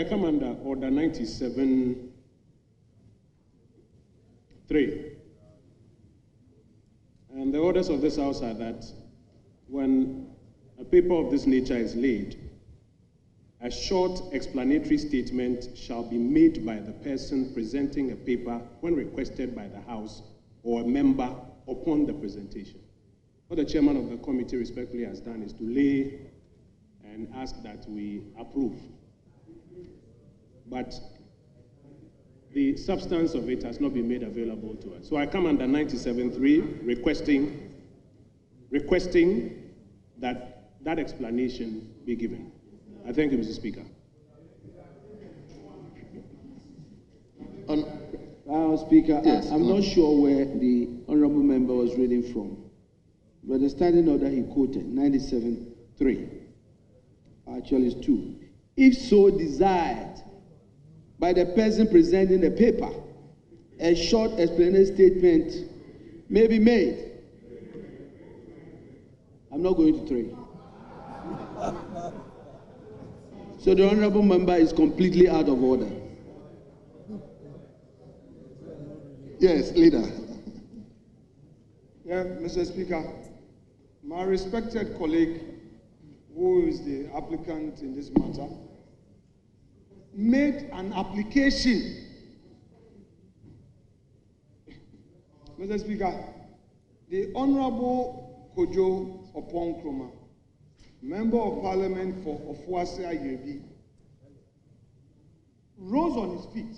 I come under Order 97.3. And the orders of this House are that when a paper of this nature is laid, a short explanatory statement shall be made by the person presenting a paper when requested by the House or a member upon the presentation. What the chairman of the committee respectfully has done is to lay and ask that we approve. But the substance of it has not been made available to us. So I come under 97.3 requesting that that explanation be given. I thank you, Mr. Speaker. Speaker, yes, I'm not sure where the honourable member was reading from, but the standing order he quoted, 97.3, actually is 2. If so desired by the person presenting the paper, a short explanatory statement may be made. I'm not going to 3. So the honourable member is completely out of order. Yes, Leader. Yeah, Mr. Speaker, my respected colleague, who is the applicant in this matter, made an application. Mr. Speaker, the Honorable Kojo Oponkroma, Member of Parliament for Ofuase Ayine, rose on his feet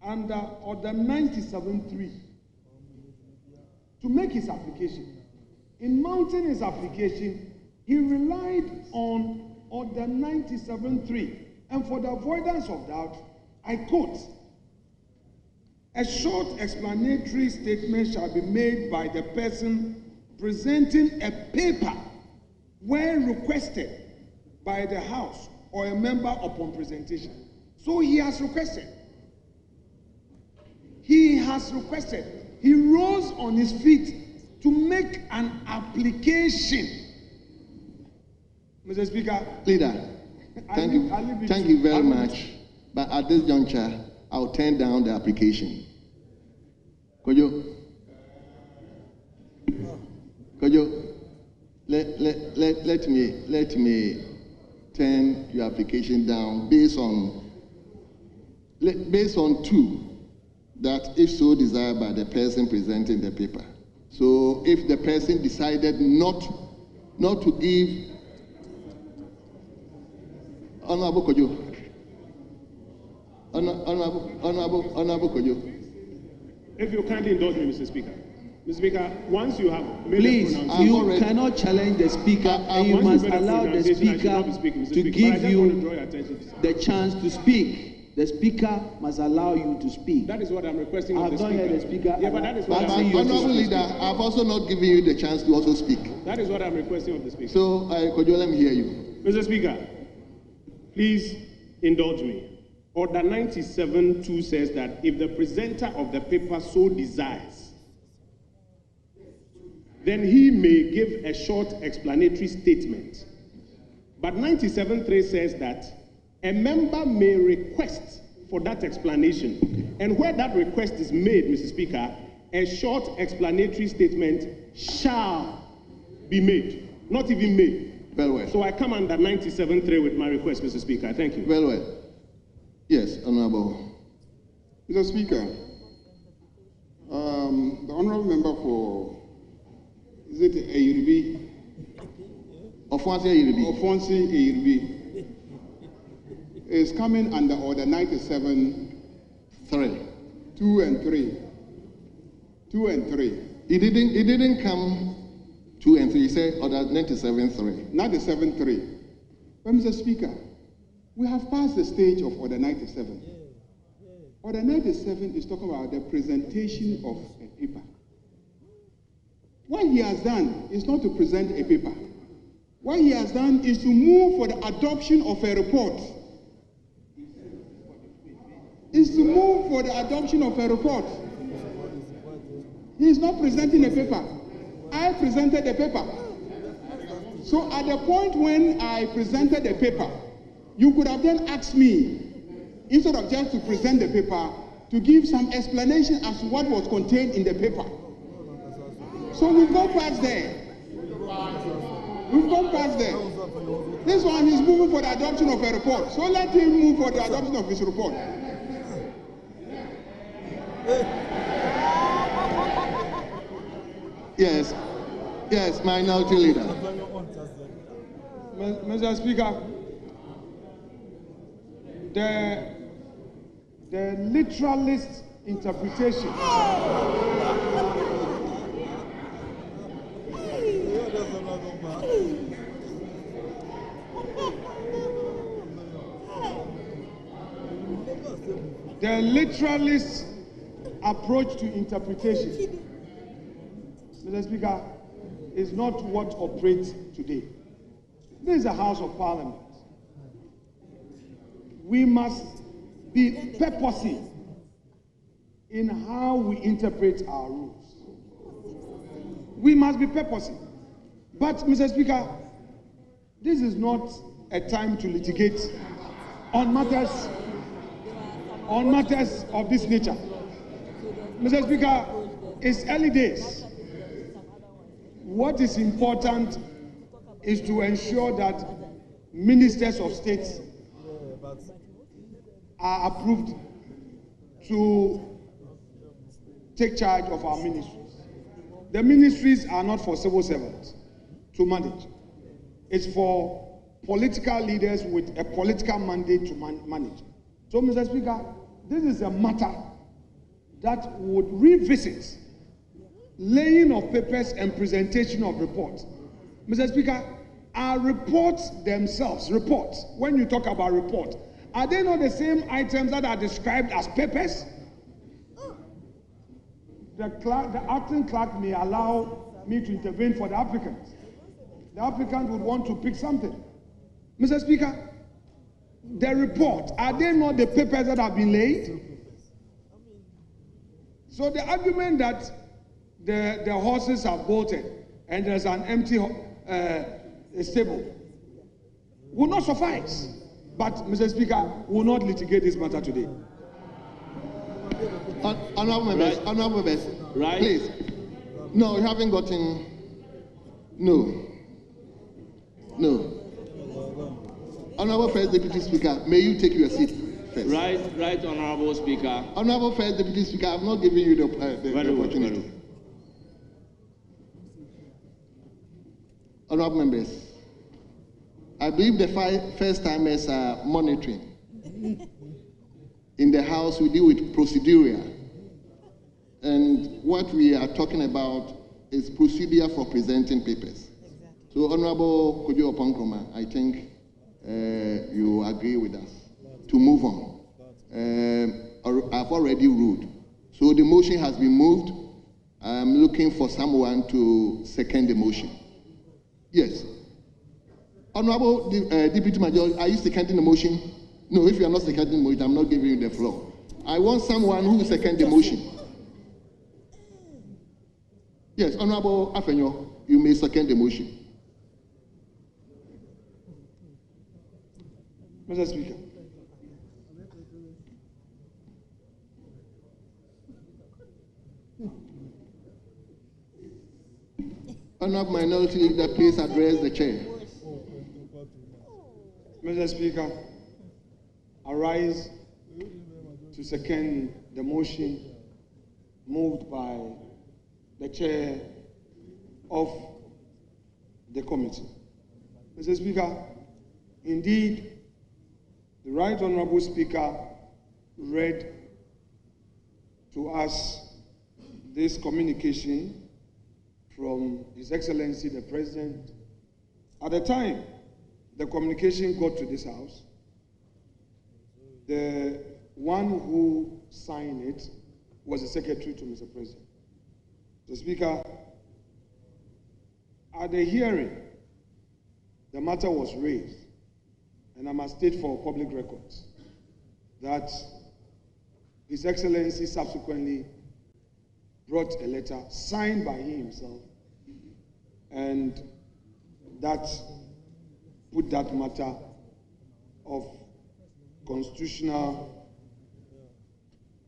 under Order 97.3 to make his application. In mounting his application, he relied on Order 97.3, and for the avoidance of doubt, I quote, "A short explanatory statement shall be made by the person presenting a paper when requested by the House or a member upon presentation." So he has requested. He has requested. He rose on his feet to make an application. Mr. Speaker. Leader, thank you very much. But at this juncture, I'll turn down the application. Kojo, let me turn your application down based on 2, that if so desired by the person presenting the paper. So if the person decided not to give, Honorable Kojo, Honorable Kojo. If you kindly indulge me, Mr. Speaker. Mr. Speaker, once you have made please, you cannot challenge the Speaker, and you must allow the Speaker to give you the chance to speak. The Speaker must allow you to speak. That is what I'm requesting of the Speaker. I've not heard the Speaker. Yeah, but that is what Honorable Leader, I've also not given you the chance to also speak. That is what I'm requesting of the Speaker. So, Kojo, let me hear you. Mr. Speaker, please indulge me. Order 97.2 says that if the presenter of the paper so desires, then he may give a short explanatory statement. But 97.3 says that a member may request for that explanation. Okay. And where that request is made, Mr. Speaker, a short explanatory statement shall be made, not even made. Very well. So I come under 97.3 with my request, Mr. Speaker. Thank you. Very well. Yes, Honorable. Mr. Speaker, the Honorable Member for, is it Ayine? Ofuase Ayine. Ofuase Ayine is coming under Order 97.3. 2 and 3. 2 and 3. It didn't come 2 and 3. He said Order 97.3. 97.3. But Mr. Speaker, we have passed the stage of Order 97. Order 97 is talking about the presentation of a paper. What he has done is not to present a paper. What he has done is to move for the adoption of a report. Is to move for the adoption of a report. He is not presenting a paper. I presented a paper. So at the point when I presented a paper, you could have then asked me, instead of just to present the paper, to give some explanation as to what was contained in the paper. So we've gone past there. We've gone past there. This one is moving for the adoption of a report. So let him move for the adoption of his report. Yes. Yes, minority leader. Mr. Speaker, the literalist interpretation the literalist approach to interpretation, Mr. Speaker, is not what operates today. This is a House of Parliament. We must be purposeful in how we interpret our rules. We must be purposeful. But, Mr. Speaker, this is not a time to litigate on matters of this nature. Mr. Speaker, it's early days. What is important is to ensure that ministers of state are approved to take charge of our ministries. The ministries are not for civil servants to manage. It's for political leaders with a political mandate to manage. So, Mr. Speaker, this is a matter that would revisit laying of papers and presentation of reports. Mr. Speaker, are reports themselves, when you talk about reports, are they not the same items that are described as papers? The acting clerk may allow me to intervene for the applicant. The applicant would want to pick something. Mr. Speaker, the report, are they not the papers that have been laid? So the argument that the horses have bolted and there's an empty stable will not suffice. But, Mr. Speaker, we will not litigate this matter today. Honorable members, Right. Please. No, you haven't gotten. No. Honorable First Deputy Speaker, may you take your seat first. Right, Honorable Speaker. Honorable First Deputy Speaker, I'm not giving you the opportunity. Well. Honorable members, I believe the first-timers are monitoring. In the House, we deal with procedural. And what we are talking about is procedure for presenting papers. Exactly. So, Honorable Kojo Oponkroma, I think you agree with us to move on. I've already ruled. So the motion has been moved. I'm looking for someone to second the motion. Yes. Honorable Deputy Major, are you seconding the motion? No, if you are not seconding the motion, I'm not giving you the floor. I want someone who will second the motion. Yes, Honorable Afenyo, you may second the motion. Mr. Speaker. Honorable Minority Leader, please address the chair. Mr. Speaker, I rise to second the motion moved by the chair of the committee. Mr. Speaker, indeed, the Right Honorable Speaker read to us this communication from His Excellency the President. At the time the communication got to this House, the one who signed it was the Secretary to Mr. President. The Speaker, at the hearing, the matter was raised, and I must state for public records that His Excellency subsequently brought a letter signed by him himself, and that put that matter of constitutional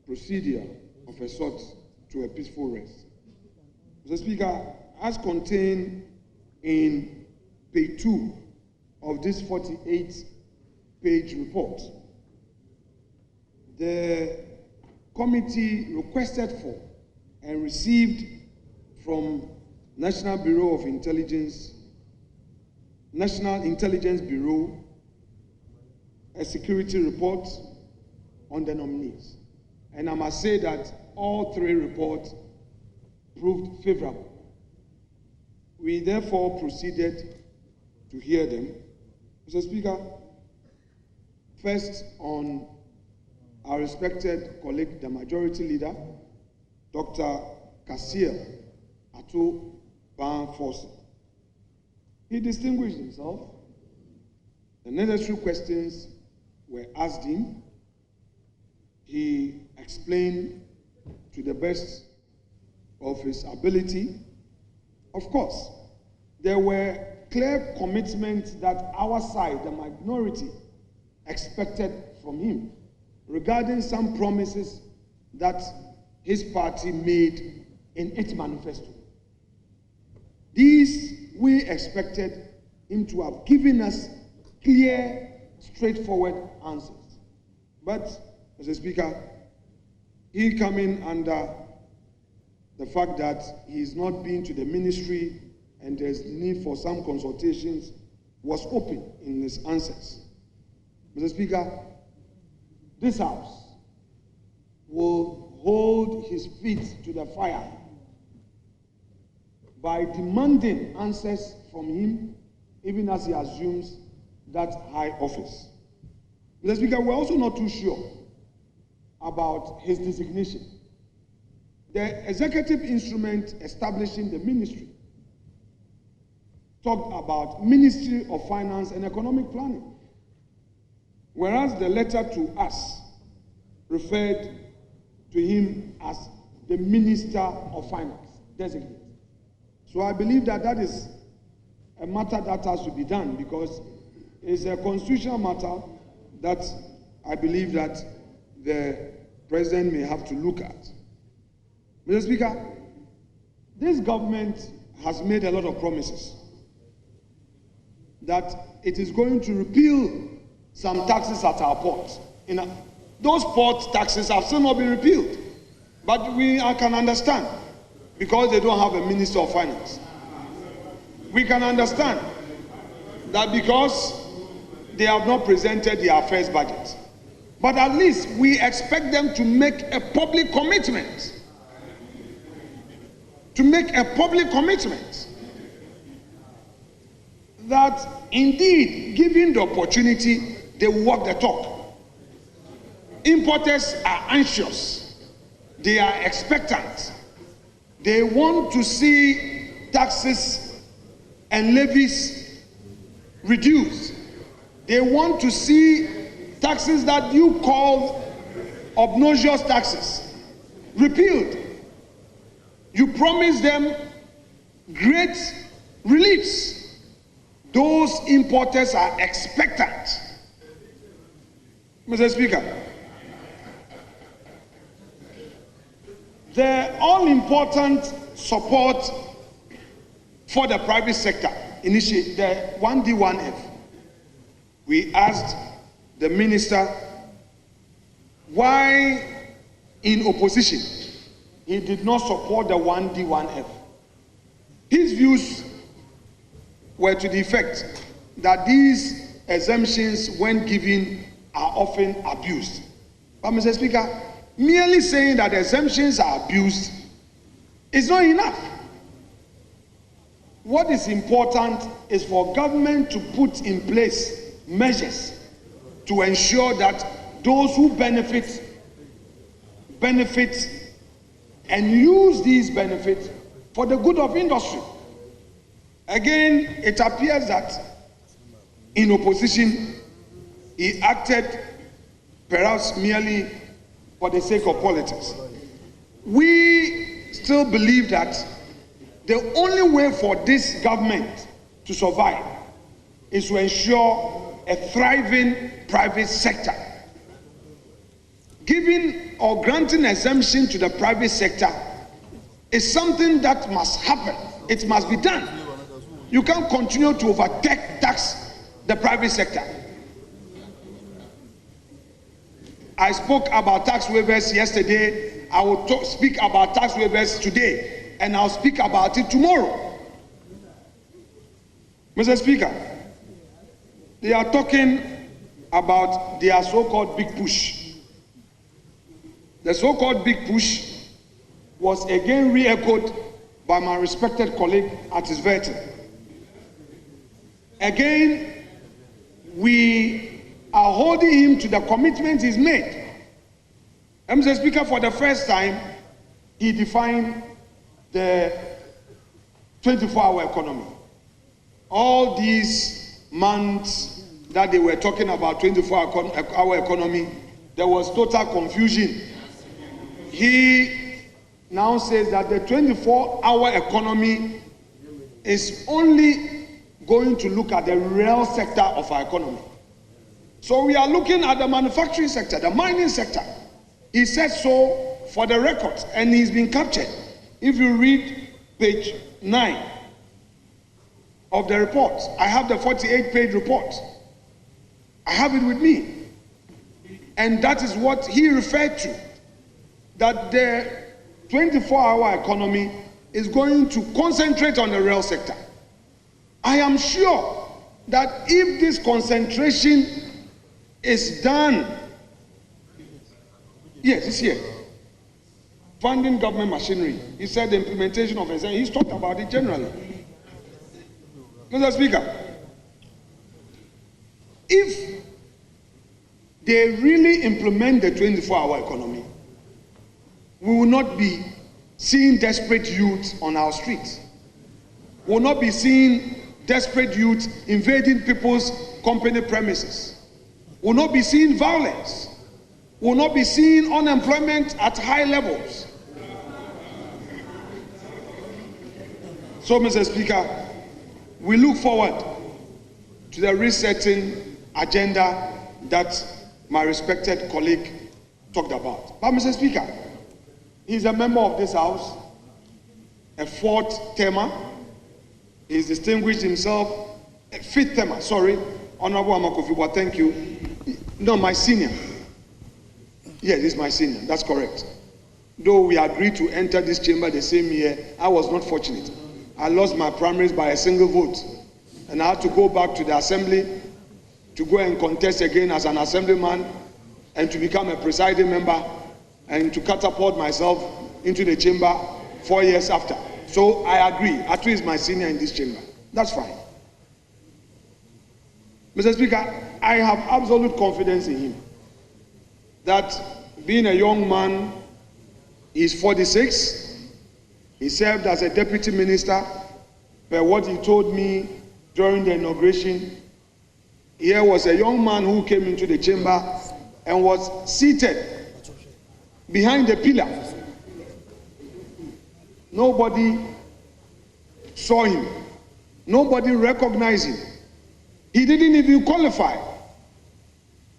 procedure of a sort to a peaceful rest. Mr. Speaker, as contained in page 2 of this 48-page report, the committee requested for and received from National Intelligence Bureau a security report on the nominees. And I must say that all three reports proved favorable. We therefore proceeded to hear them. Mr. Speaker, first on our respected colleague, the Majority Leader, Dr. Ato Forson. He distinguished himself. The necessary questions were asked him. He explained to the best of his ability. Of course, there were clear commitments that our side, the minority, expected from him regarding some promises that his party made in its manifesto. These we expected him to have given us clear, straightforward answers. But, Mr. Speaker, he coming under the fact that he is not been to the ministry and there's need for some consultations was open in his answers. Mr. Speaker, this House will hold his feet to the fire by demanding answers from him, even as he assumes that high office. Mr. Speaker, we're also not too sure about his designation. The executive instrument establishing the ministry talked about Ministry of Finance and Economic Planning, whereas the letter to us referred to him as the Minister of Finance designate. So I believe that that is a matter that has to be done, because it's a constitutional matter that I believe that the President may have to look at. Mr. Speaker, this government has made a lot of promises that it is going to repeal some taxes at our ports. Those port taxes have still not been repealed, but I can understand, because they don't have a Minister of Finance. We can understand that because they have not presented their first budget. But at least we expect them to make a public commitment. To make a public commitment that indeed, given the opportunity, they walk the talk. Importers are anxious. They are expectant. They want to see taxes and levies reduced. They want to see taxes that you call obnoxious taxes repealed. You promise them great reliefs. Those importers are expectant. Mr. Speaker, the all-important support for the private sector initiative, the 1D1F, we asked the minister why in opposition he did not support the 1D1F. His views were to the effect that these exemptions, when given, are often abused. But Mr. Speaker, merely saying that exemptions are abused is not enough. What is important is for government to put in place measures to ensure that those who benefit and use these benefits for the good of industry. Again, it appears that in opposition, he acted perhaps merely for the sake of politics. We still believe that the only way for this government to survive is to ensure a thriving private sector. Giving or granting exemption to the private sector is something that must happen. It must be done. You can't continue to tax the private sector. I spoke about tax waivers yesterday. I will speak about tax waivers today, and I'll speak about it tomorrow. Mr. Speaker, they are talking about their so-called big push. The so-called big push was again re-echoed by my respected colleague Ato Forson. Again, we are holding him to the commitment he's made. Mr. Speaker, for the first time, he defined the 24-hour economy. All these months that they were talking about 24-hour economy, there was total confusion. He now says that the 24-hour economy is only going to look at the real sector of our economy. So we are looking at the manufacturing sector, the mining sector. He said so for the record, and he's been captured. If you read page 9 of the report, I have the 48-page report. I have it with me. And that is what he referred to, that the 24-hour economy is going to concentrate on the real sector. I am sure that if this concentration is done, yes, it's here. Funding government machinery. He said the implementation of it. He's talked about it generally. Mr. Speaker, if they really implement the 24-hour economy, we will not be seeing desperate youth on our streets. We will not be seeing desperate youth invading people's company premises. We will not be seeing violence. We will not be seeing unemployment at high levels. So, Mr. Speaker, we look forward to the resetting agenda that my respected colleague talked about. But, Mr. Speaker, he's a member of this House, a fourth termer. He's distinguished himself, a fifth termer, sorry, Honorable Amakofiwa, thank you. No, my senior. Yes, he's my senior, that's correct. Though we agreed to enter this chamber the same year, I was not fortunate. I lost my primaries by a single vote, and I had to go back to the assembly to go and contest again as an assemblyman and to become a presiding member and to catapult myself into the chamber 4 years after. So I agree. Ato is my senior in this chamber. That's fine. Mr. Speaker, I have absolute confidence in him that being a young man, he's 46, he served as a deputy minister, but what he told me during the inauguration, here was a young man who came into the chamber and was seated behind the pillar. Nobody saw him. Nobody recognized him. He didn't even qualify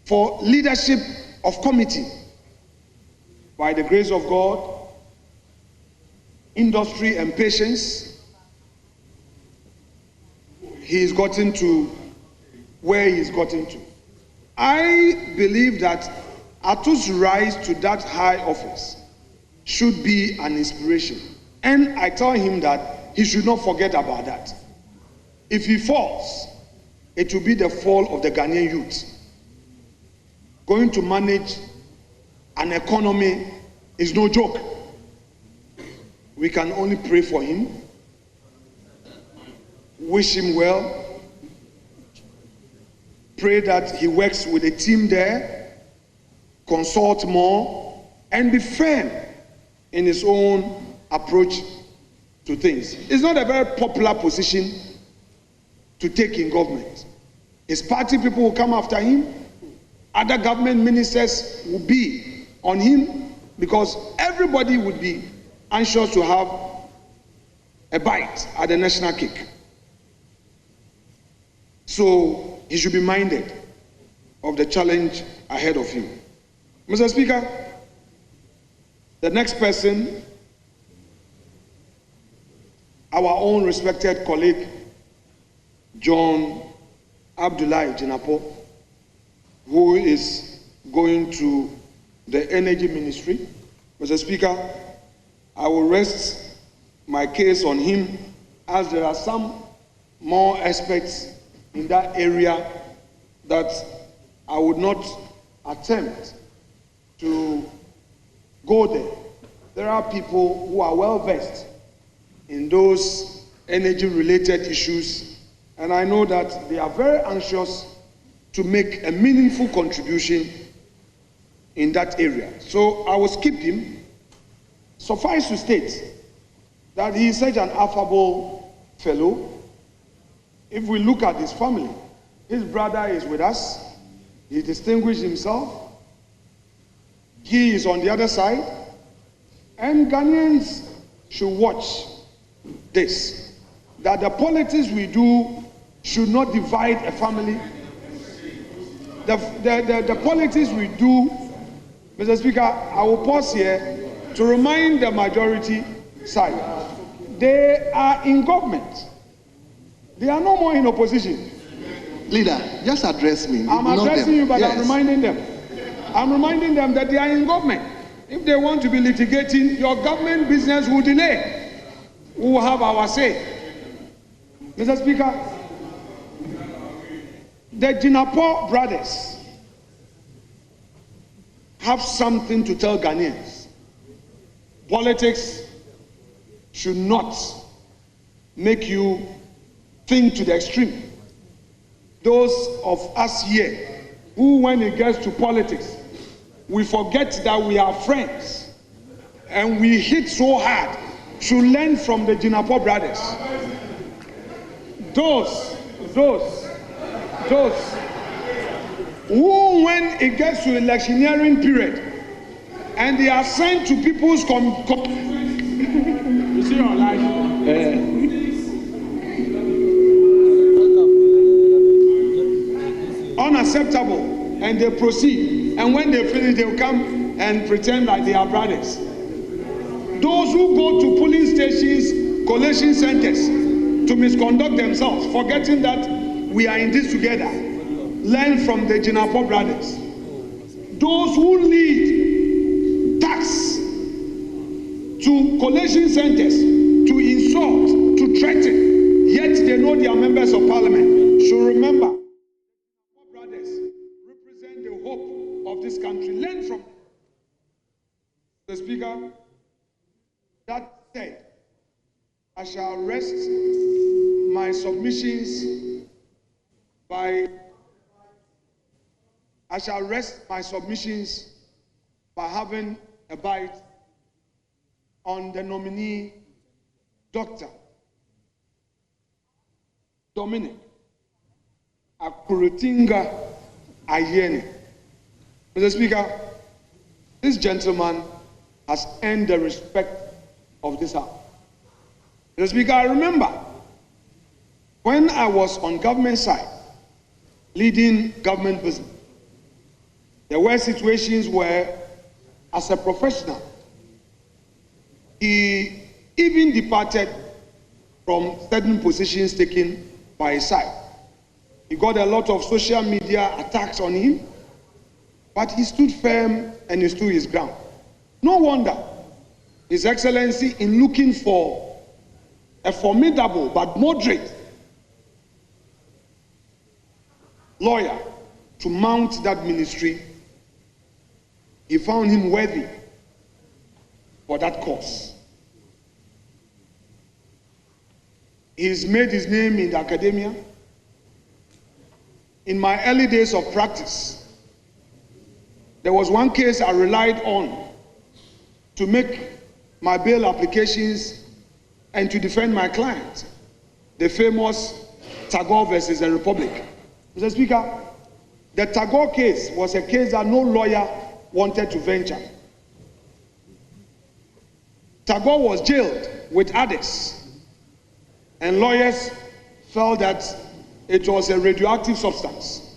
for leadership of committee. By the grace of God, industry and patience, he's gotten to where he's gotten to. I believe that Ato's rise to that high office should be an inspiration. And I tell him that he should not forget about that. If he falls, it will be the fall of the Ghanaian youth. Going to manage an economy is no joke. We can only pray for him, wish him well, pray that he works with a team there, consult more, and be firm in his own approach to things. It's not a very popular position to take in government. His party people will come after him. Other government ministers will be on him because everybody would be anxious to have a bite at the national cake. So he should be minded of the challenge ahead of him. Mr. Speaker, the next person, our own respected colleague, John Abdullahi Jinapor, who is going to the Energy Ministry. Mr. Speaker, I will rest my case on him, as there are some more aspects in that area that I would not attempt to go there. There are people who are well versed in those energy-related issues, and I know that they are very anxious to make a meaningful contribution in that area. So I will skip him. Suffice to state that he is such an affable fellow. If we look at his family, his brother is with us. He distinguished himself. He is on the other side. And Ghanaians should watch this, that the politics we do should not divide a family. The politics we do, Mr. Speaker, I will pause here to remind the majority side, they are in government. They are no more in opposition. Leader, just address me. I'm addressing you, but yes. I'm reminding them. I'm reminding them that they are in government. If they want to be litigating, your government business will delay. We will have our say. Mr. Speaker, the Jinapor brothers have something to tell Ghanaians. Politics should not make you think to the extreme. Those of us here who, when it gets to politics, we forget that we are friends and we hit so hard, should learn from the Jinapor brothers. Those who, when it gets to electioneering period and they are sent to people's you see your life. Unacceptable, and they proceed, and when they finish, they will come and pretend like they are brothers. Those who go to polling stations, collation centers to misconduct themselves, forgetting that we are in this together, learn from the Jinapor brothers. Those who lead tax to collation centers to insult, to threaten, yet they know they are members of parliament, should remember brothers represent the hope of this country. Learn from the Speaker. That said, I shall rest my submissions by having a bite on the nominee, Dr. Dominic Ayine. Mr. Speaker, this gentleman has earned the respect of this house. Mr. Speaker, I remember when I was on government side, leading government business, there were situations where, as a professional, he even departed from certain positions taken by his side. He got a lot of social media attacks on him, but he stood firm and he stood his ground. No wonder His Excellency, in looking for a formidable but moderate lawyer to mount that ministry, he found him worthy for that cause. He's made his name in the academia. In my early days of practice, there was one case I relied on to make my bail applications and to defend my client, the famous Tagore versus the Republic. Mr. Speaker, the Tagore case was a case that no lawyer wanted to venture. Tagore was jailed with others, and lawyers felt that It was a radioactive substance.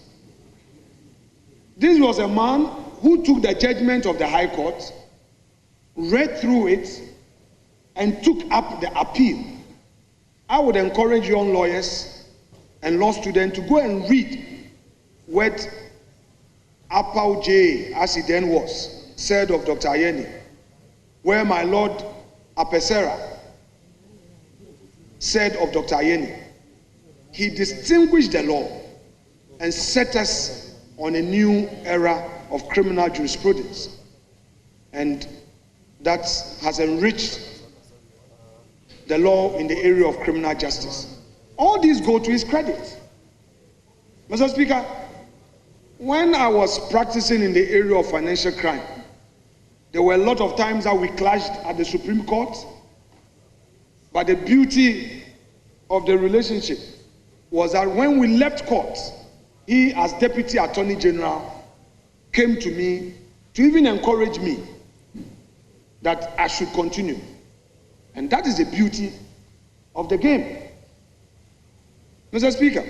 This was a man who took the judgment of the High Court, read through it, and took up the appeal. I would encourage young lawyers and law students to go and read what Apau J, as he then was, said of Dr. Ayine, where my Lord Apesera said of Dr. Ayine. He distinguished the law and set us on a new era of criminal jurisprudence. And that has enriched the law in the area of criminal justice. All these go to his credit. Mr. Speaker, when I was practicing in the area of financial crime, there were a lot of times that we clashed at the Supreme Court, but the beauty of the relationship was that when we left court, he, as Deputy Attorney General, came to me to even encourage me that I should continue. And that is the beauty of the game. Mr. Speaker,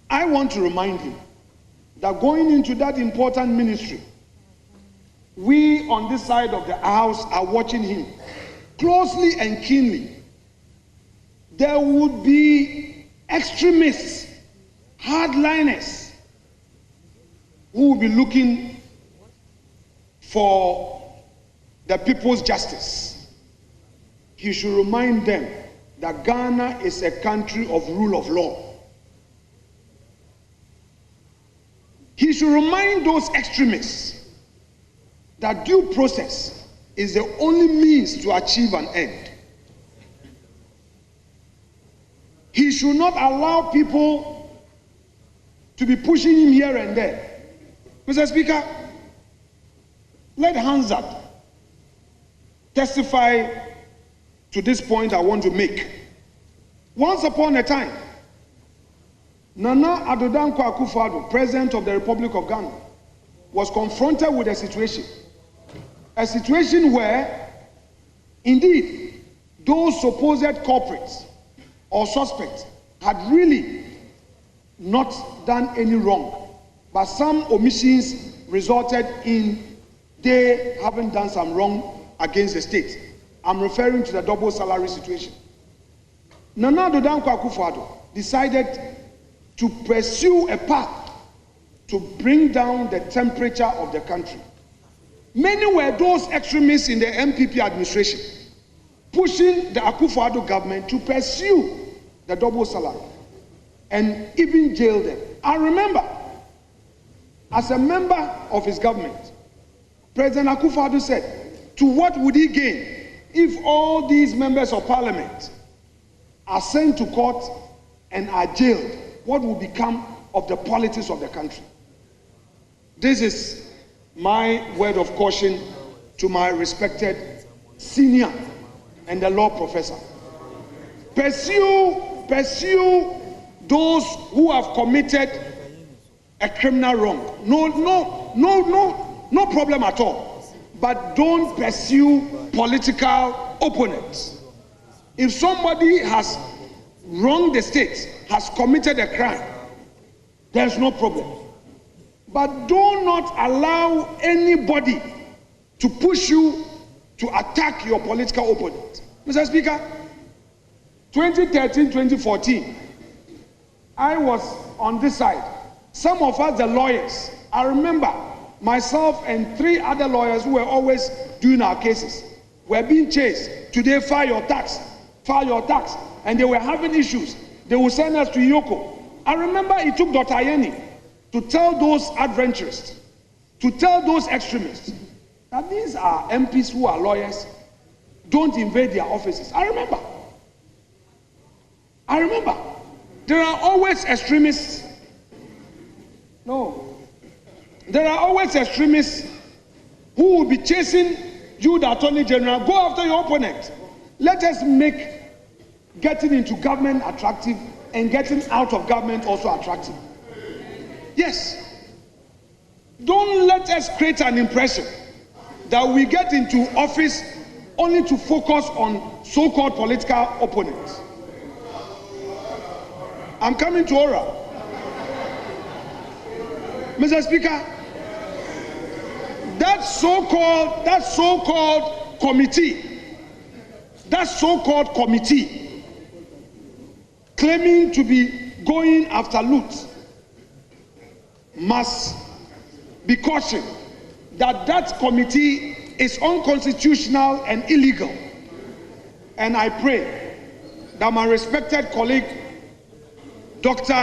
I want to remind him that going into that important ministry, we on this side of the house are watching him closely and keenly. There would be extremists, hardliners, who will be looking for the people's justice. He should remind them that Ghana is a country of rule of law. He should remind those extremists that due process is the only means to achieve an end. He should not allow people to be pushing him here and there. Mr. Speaker, let Hansard testify to this point I want to make. Once upon a time, Nana Addo Dankwa Akufo-Addo, President of the Republic of Ghana, was confronted with a situation where, indeed, those supposed culprits or suspects had really not done any wrong, but some omissions resulted in they having done some wrong against the state. I'm referring to the double salary situation. Nana Addo Dankwa Akufo-Addo decided to pursue a path to bring down the temperature of the country. Many were those extremists in the MPP administration pushing the Akufo-Addo government to pursue the double salary and even jail them. I remember, as a member of his government, President Akufo-Addo said, to what would he gain if all these members of parliament are sent to court and are jailed? What will become of the politics of the country? This is my word of caution to my respected senior and the law professor. Pursue those who have committed a criminal wrong. No problem at all. But don't pursue political opponents. If somebody has wronged the state, has committed a crime, there's no problem. But do not allow anybody to push you to attack your political opponent. Mr. Speaker, 2013, 2014, I was on this side. Some of us, the lawyers, I remember myself and 3 other lawyers who were always doing our cases, were being chased. Today, file your tax. And they were having issues. They would send us to Yoko. I remember it took Dr. Ayine to tell those adventurers, to tell those extremists, that these are MPs who are lawyers, don't invade their offices. I remember. There are always extremists. There are always extremists who will be chasing you, the Attorney General. Go after your opponent. Let us make getting into government attractive and getting out of government also attractive. Yes. Don't let us create an impression that we get into office only to focus on so-called political opponents. I'm coming to Ora. Mr. Speaker, that so-called committee claiming to be going after loot must be cautioned that that committee is unconstitutional and illegal. And I pray that my respected colleague, Dr.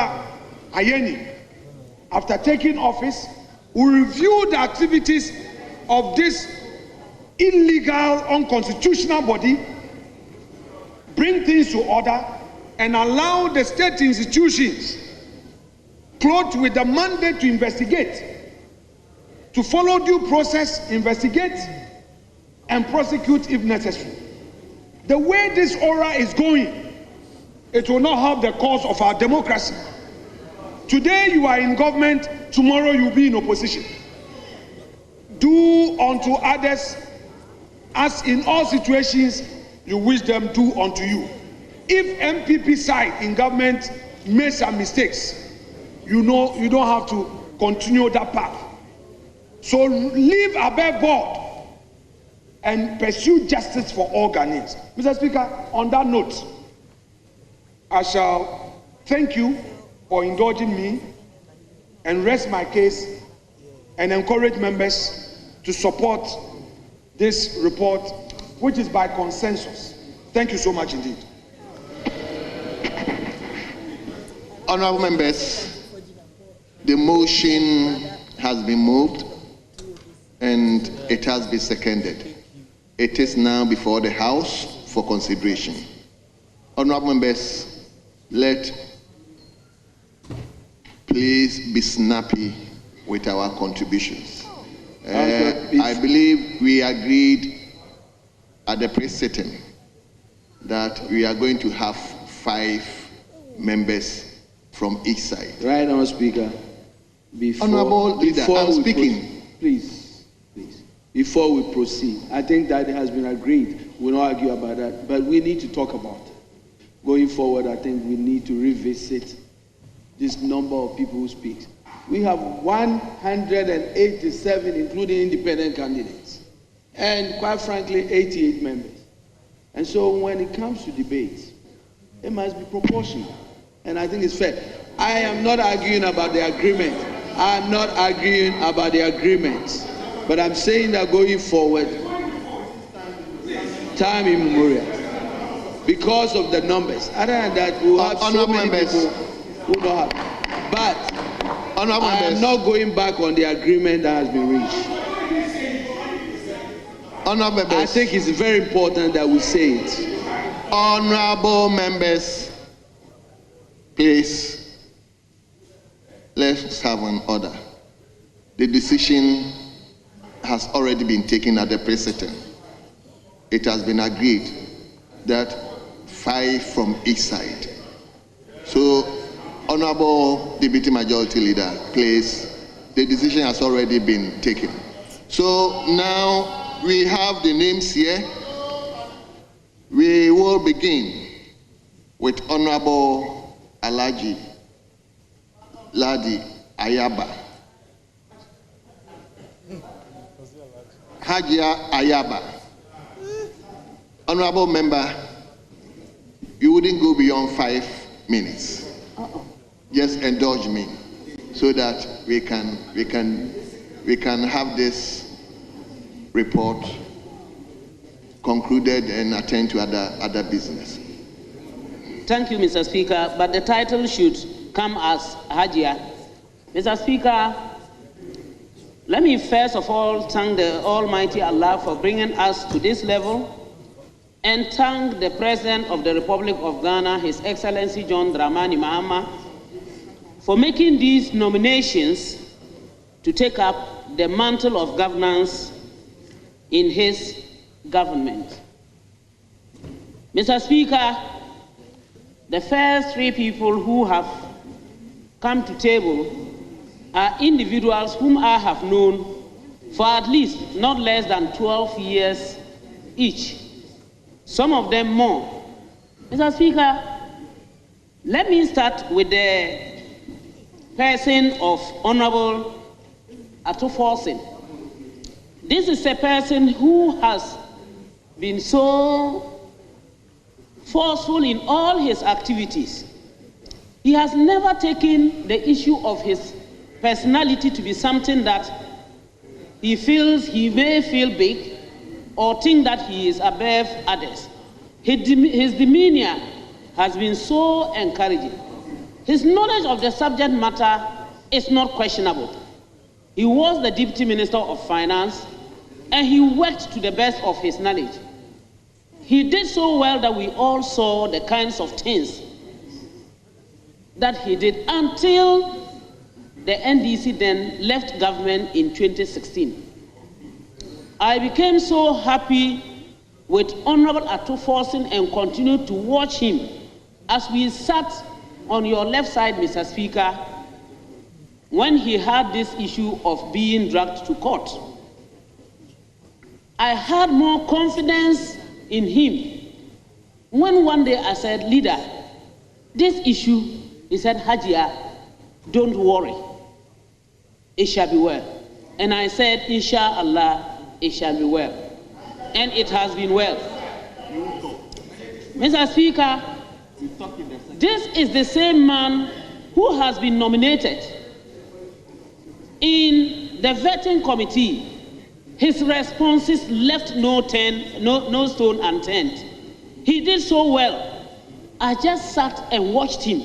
Ayine, after taking office, will review the activities of this illegal, unconstitutional body, bring things to order, and allow the state institutions clothed with the mandate to investigate, to follow due process, investigate, and prosecute if necessary. The way this aura is going, it will not help the cause of our democracy. Today you are in government, tomorrow you will be in opposition. Do unto others as in all situations you wish them do unto you. If MPP side in government makes some mistakes, you know you don't have to continue that path. So leave above board and pursue justice for all Ghanaians. Mr. Speaker, on that note, I shall thank you for indulging me and rest my case and encourage members to support this report, which is by consensus. Thank you so much indeed. Honorable members, the motion has been moved and it has been seconded. It is now before the House for consideration. Honorable members, please be snappy with our contributions. I believe we agreed at the pre-sitting that we are going to have 5 members from each side. Right now, Speaker. Honorable Leader, I'm speaking. Please. Before we proceed, I think that it has been agreed. We'll not argue about that, but we need to talk about it. Going forward, I think we need to revisit this number of people who speak. We have 187, including independent candidates, and quite frankly, 88 members. And so when it comes to debates, it must be proportional. And I think it's fair. I am not arguing about the agreement. I'm not arguing about the agreement. But I'm saying that going forward, time immemorial, because of the numbers. Other than that, we will have so many people who don't have. But I am not going back on the agreement that has been reached. I think it's very important that we say it. Honorable members, please, let's have an order. The decision has already been taken at the precedent. It has been agreed that 5 from each side. So, Honorable Deputy Majority Leader, please, the decision has already been taken. So now we have the names here. We will begin with Honorable Alhaji Ladi Ayaba. Hajia Ayaba. Honorable Member, you wouldn't go beyond 5 minutes. Just indulge me so that we can have this report concluded and attend to other business. Thank you, Mr. Speaker, but the title should come as Hajia. Mr. Speaker, let me first of all thank the Almighty Allah for bringing us to this level, and thank the President of the Republic of Ghana, His Excellency John Dramani Mahama, for making these nominations to take up the mantle of governance in his government. Mr. Speaker, the first 3 people who have come to table are individuals whom I have known for at least not less than 12 years each, some of them more. Mr. Speaker, Let me start with the person of Honorable Ato Forson. This is a person who has been so forceful in all his activities. He has never taken the issue of his personality to be something that he feels he may feel big or think that he is above others. His demeanor has been so encouraging. His knowledge of the subject matter is not questionable. He was the Deputy Minister of Finance, and he worked to the best of his knowledge. He did so well that we all saw the kinds of things that he did until the NDC then left government in 2016. I became so happy with Honorable Ato Forson and continued to watch him as we sat on your left side, Mr. Speaker, when he had this issue of being dragged to court. I had more confidence in him when one day I said, "Leader, this issue," he said, "Hajia, don't worry, it shall be well." And I said, "Inshallah, it shall be well." And it has been well. Mr. Speaker, this is the same man who has been nominated in the vetting committee. His responses left no stone unturned. He did so well. I just sat and watched him.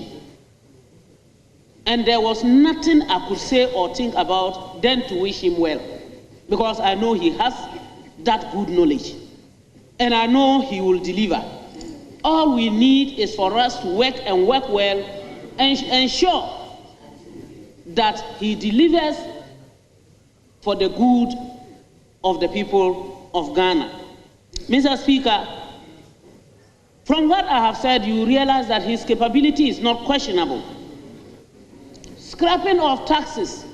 And there was nothing I could say or think about than to wish him well. Because I know he has that good knowledge. And I know he will deliver. All we need is for us to work and work well and ensure that he delivers for the good of the people of Ghana. Mr. Speaker, from what I have said, you realize that his capability is not questionable. Scrapping of taxes.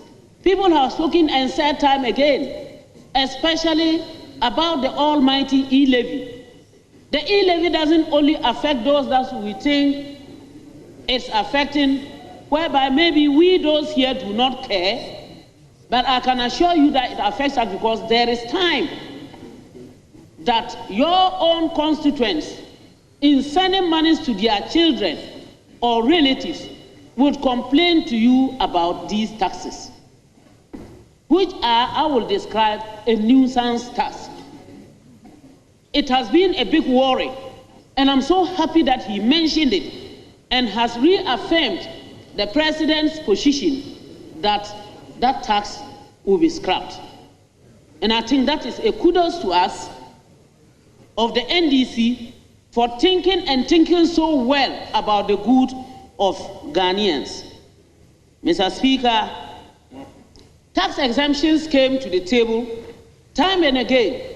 People have spoken and said time again, especially about the almighty e-levy. The e-levy doesn't only affect those that we think it's affecting, whereby maybe we those here do not care, but I can assure you that it affects us because there is time that your own constituents, in sending monies to their children or relatives, would complain to you about these taxes, which are, I will describe, a nuisance tax. It has been a big worry, and I'm so happy that he mentioned it and has reaffirmed the president's position that that tax will be scrapped. And I think that is a kudos to us of the NDC for thinking so well about the good of Ghanaians. Mr. Speaker, tax exemptions came to the table time and again.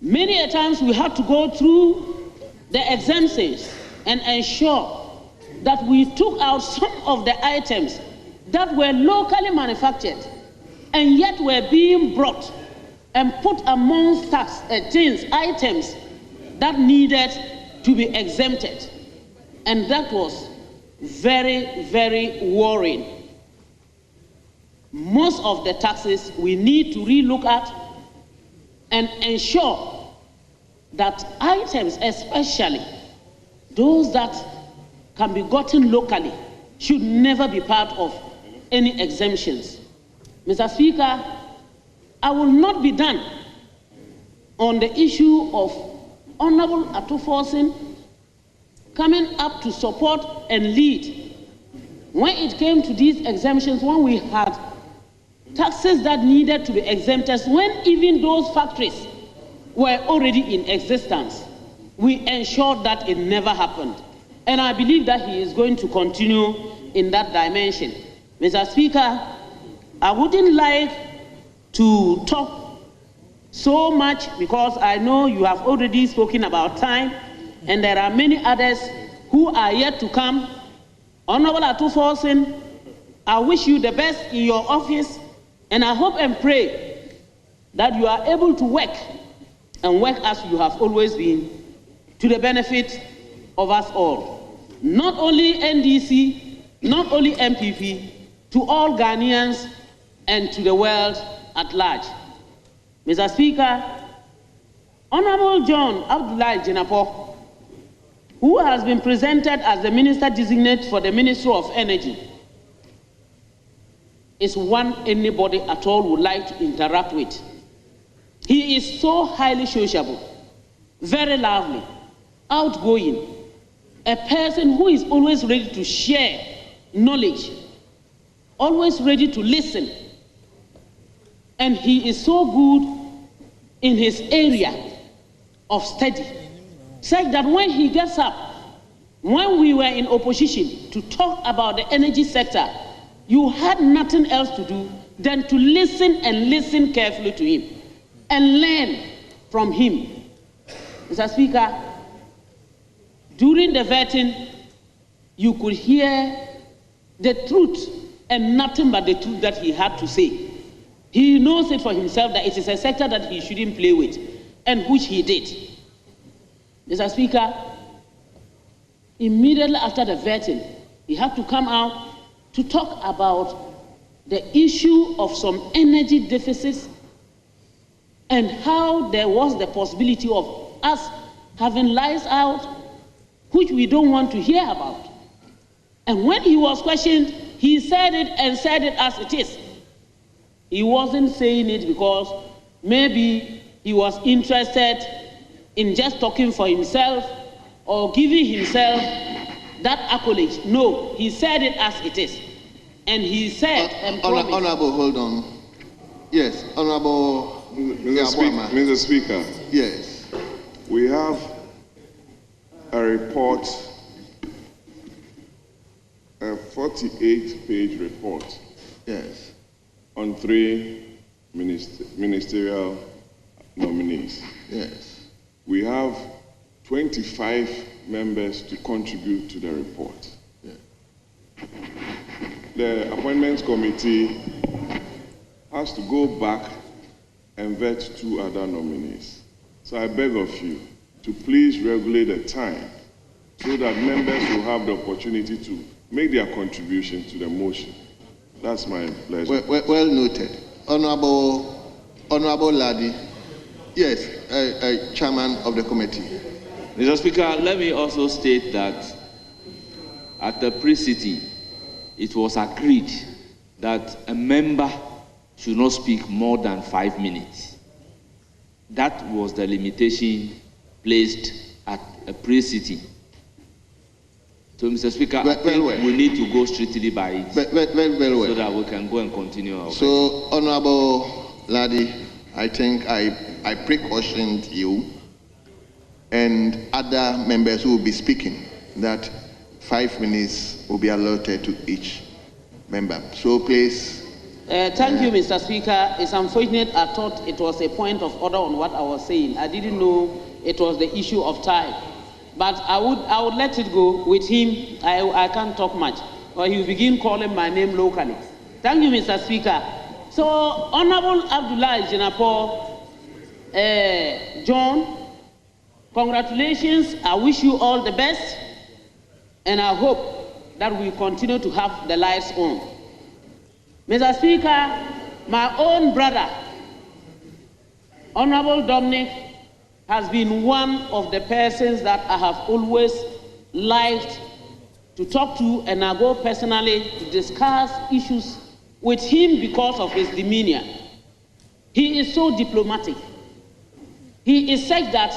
Many a times we had to go through the exemptions and ensure that we took out some of the items that were locally manufactured and yet were being brought and put amongst tax items that needed to be exempted. And that was very, very worrying. Most of the taxes we need to relook at and ensure that items, especially those that can be gotten locally, should never be part of any exemptions. Mr. Speaker, I will not be done on the issue of Honorable Ato Forson coming up to support and lead when it came to these exemptions, when we had taxes that needed to be exempted, when even those factories were already in existence. We ensured that it never happened. And I believe that he is going to continue in that dimension. Mr. Speaker, I wouldn't like to talk so much because I know you have already spoken about time and there are many others who are yet to come. Honorable Ato Forson, I wish you the best in your office, and I hope and pray that you are able to work and work as you have always been to the benefit of us all. not only NDC, not only MPP, to all Ghanaians and to the world at large. Mr. Speaker, Honorable John Abdullahi Jinapor, who has been presented as the Minister-designate for the Ministry of Energy, is one anybody at all would like to interact with. He is so highly sociable, very lively, outgoing, a person who is always ready to share knowledge, always ready to listen. And he is so good in his area of study, such that when he gets up, when we were in opposition to talk about the energy sector, you had nothing else to do than to listen and listen carefully to him and learn from him. Mr. Speaker, during the vetting, you could hear the truth and nothing but the truth that he had to say. He knows it for himself that it is a sector that he shouldn't play with, and which he did. Mr. Speaker, immediately after the vetting, he had to come out to talk about the issue of some energy deficits and how there was the possibility of us having lights out, which we don't want to hear about. And when he was questioned, he said it and said it as it is. He wasn't saying it because maybe he was interested in just talking for himself or giving himself that accolade. No, he said it as it is. And he said and promised. Honorable, hold on. Yes, Honorable Mr. Speaker. Yes. We have a report, a 48-page report. Yes. On 3 ministerial nominees. Yes. We have 25 members to contribute to the report. Yeah. The appointments committee has to go back and vet 2 other nominees. So I beg of you to please regulate the time so that members will have the opportunity to make their contribution to the motion. That's my pleasure. Well noted. Honorable Ladi. Yes, Chairman of the committee. Mr. Speaker, let me also state that at the pre-sitting, it was agreed that a member should not speak more than 5 minutes. That was the limitation placed at a pre-sitting. So, Mr. Speaker, I think we need to go strictly by it very well. So that we can go and continue our So, Honorable Ladi, I think I precautioned you and other members who will be speaking that 5 minutes will be allotted to each member. So please. Thank you, Mr. Speaker. It's unfortunate. I thought it was a point of order on what I was saying. I didn't know it was the issue of time. But I would let it go. With him, I can't talk much, or he will begin calling my name locally. Thank you, Mr. Speaker. So, Honorable Abdullahi Jinapor, John, congratulations. I wish you all the best, and I hope that we continue to have the lights on. Mr. Speaker, my own brother, Honorable Dominic, has been one of the persons that I have always liked to talk to, and I go personally to discuss issues with him because of his demeanor. He is so diplomatic. He is such that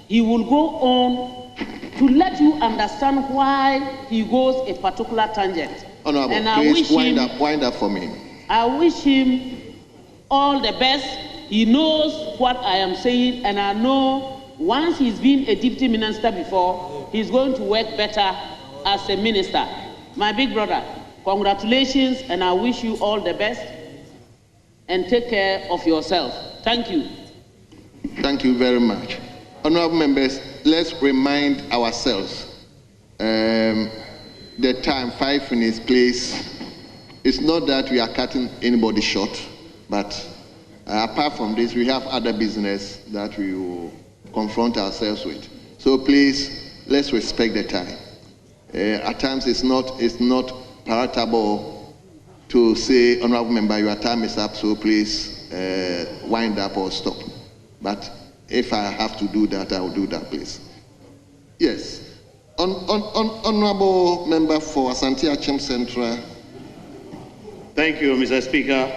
he will go on to let you understand why he goes a particular tangent. Honorable, and please wind up for me. I wish him all the best. He knows what I am saying, and I know once he's been a deputy minister before, he's going to work better as a minister. My big brother, congratulations, and I wish you all the best, and take care of yourself. Thank you. Thank you very much. Honorable members, let's remind ourselves the time, 5 minutes, please. It's not that we are cutting anybody short, but apart from this, we have other business that we will confront ourselves with. So please, let's respect the time. At times it's not palatable to say, honorable member, your time is up, so please wind up or stop. But if I have to do that, I will do that, please. Yes. Honorable member for Asante Achem Central. Thank you, Mr. Speaker.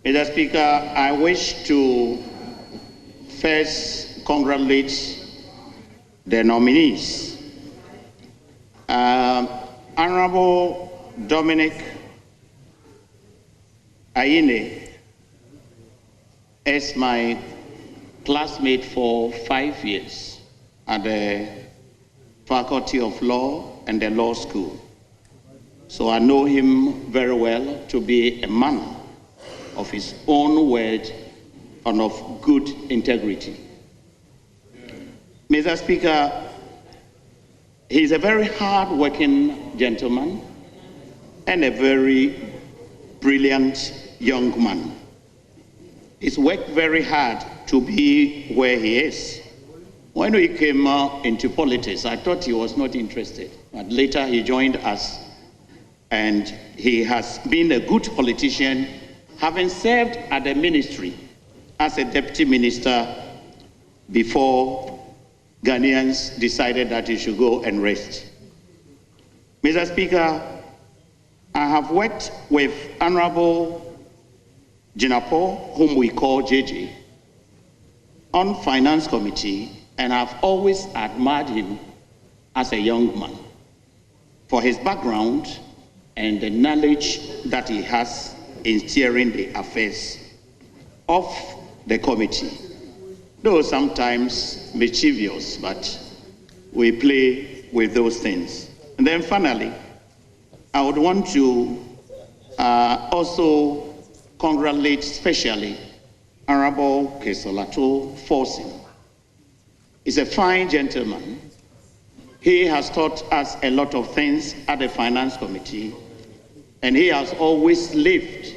Mr. Speaker, I wish to first congratulate the nominees. Honorable Dominic Ayine is my classmate for 5 years at the Faculty of Law and the Law School. So I know him very well to be a man of his own word and of good integrity. Mr. Speaker, he's a very hard-working gentleman and a very brilliant young man. He's worked very hard to be where he is. When we came into politics, I thought he was not interested, but later he joined us, and he has been a good politician, having served at the ministry as a deputy minister before Ghanaians decided that he should go and rest. Mr. Speaker, I have worked with Honorable Jinapor, whom we call JJ, on Finance Committee, and I've always admired him as a young man for his background and the knowledge that he has in steering the affairs of the committee. Though sometimes mischievous, but we play with those things. And then finally, I would want to also congratulate especially Honorable Ato Forson. He's a fine gentleman. He has taught us a lot of things at the Finance Committee, and he has always lived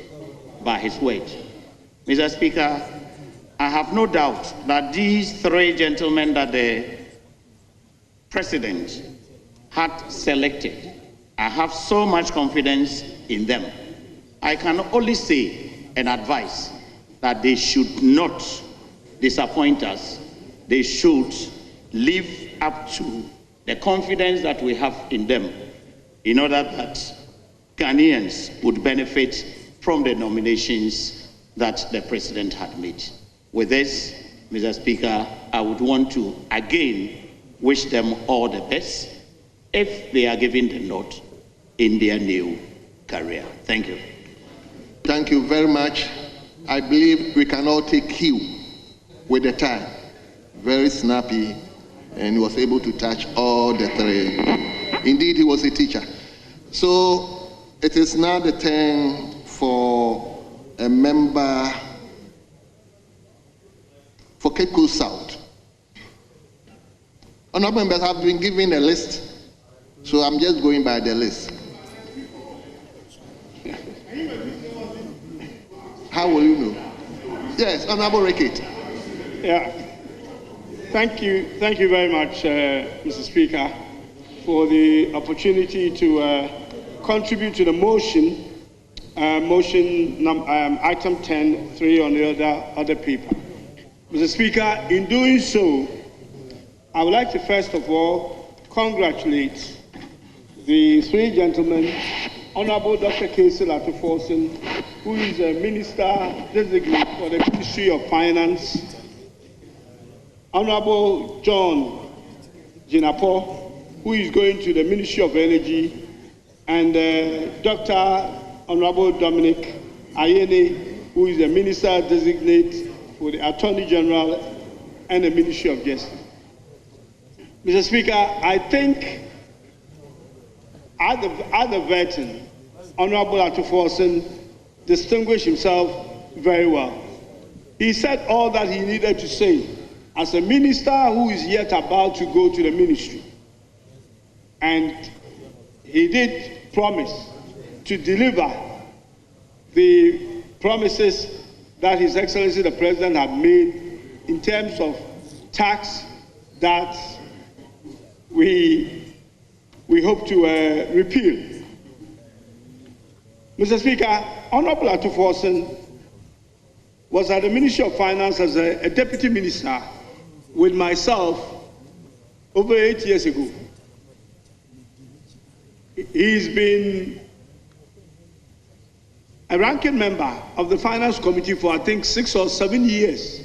by his word. Mr. Speaker, I have no doubt that these three gentlemen that the President had selected, I have so much confidence in them. I can only say and advise that they should not disappoint us. They should live up to the confidence that we have in them in order that Ghanaians would benefit from the nominations that the President had made. With this, Mr. Speaker, I would want to again wish them all the best if they are given the nod in their new career. Thank you. Thank you very much. I believe we can all take cue with the time. Very snappy, and he was able to touch all the three. Indeed, he was a teacher. So it is now the turn for a member for Cape Coast South. Honorable members have been given a list, so I'm just going by the list. How will you know? Yes, Honorable Rickett. Yeah. Thank you very much, Mr. Speaker, for the opportunity to contribute to the motion, item 10.3 on the other paper. Mr. Speaker, in doing so, I would like to first of all congratulate the three gentlemen, Honorable Dr. Ato Forson, who is a minister designate for the Ministry of Finance, Honorable John Jinapor, who is going to the Ministry of Energy, and Dr. Honorable Dominic Ayine, who is the minister designate for the Attorney General and the Ministry of Justice. Mr. Speaker, I think at the veteran, Honorable Ato Forson distinguished himself very well. He said all that he needed to say as a minister who is yet about to go to the ministry. And he did promise to deliver the promises that His Excellency the President had made in terms of tax that we we hope to repeal. Mr. Speaker, Honorable Ato Forson was at the Ministry of Finance as a deputy minister with myself over 8 years ago. He's been a ranking member of the Finance Committee for, I think, 6 or 7 years.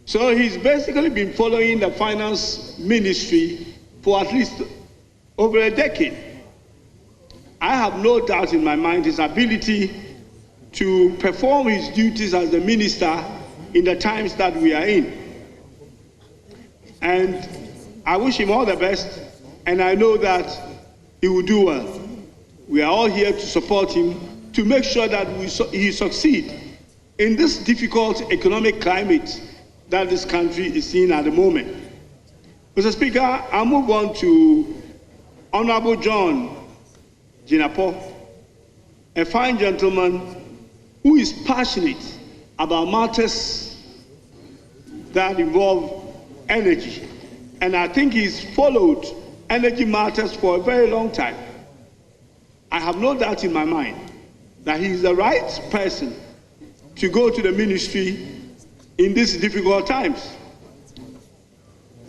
So he's basically been following the Finance Ministry for at least over a decade. I have no doubt in my mind his ability to perform his duties as the minister in the times that we are in. And I wish him all the best, and I know that he will do well. We are all here to support him to make sure that he succeeds in this difficult economic climate that this country is seeing at the moment. Mr. Speaker, I'll move on to Honorable John Jinapor, a fine gentleman who is passionate about matters that involve energy. And I think he's followed energy matters for a very long time. I have no doubt in my mind that he is the right person to go to the ministry in these difficult times.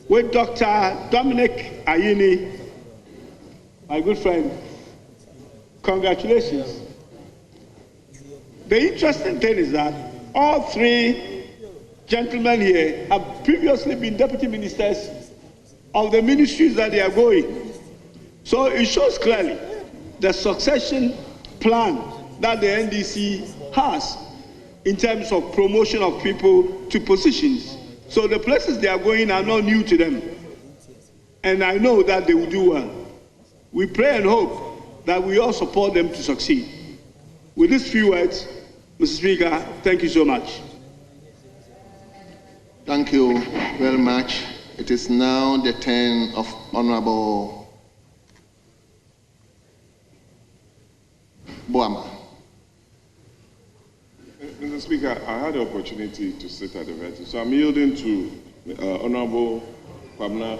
With Dr. Dominic Ayine, my good friend, congratulations. The interesting thing is that all three gentlemen here have previously been deputy ministers of the ministries that they are going. So it shows clearly the succession plan that the NDC has in terms of promotion of people to positions. So the places they are going are not new to them. And I know that they will do well. We pray and hope that we all support them to succeed. With these few words, Mr. Speaker, thank you so much. Thank you very much. It is now the turn of Honorable Boama. Mr. Speaker, I had the opportunity to sit at the veto, so I'm yielding to Honorable Kwabena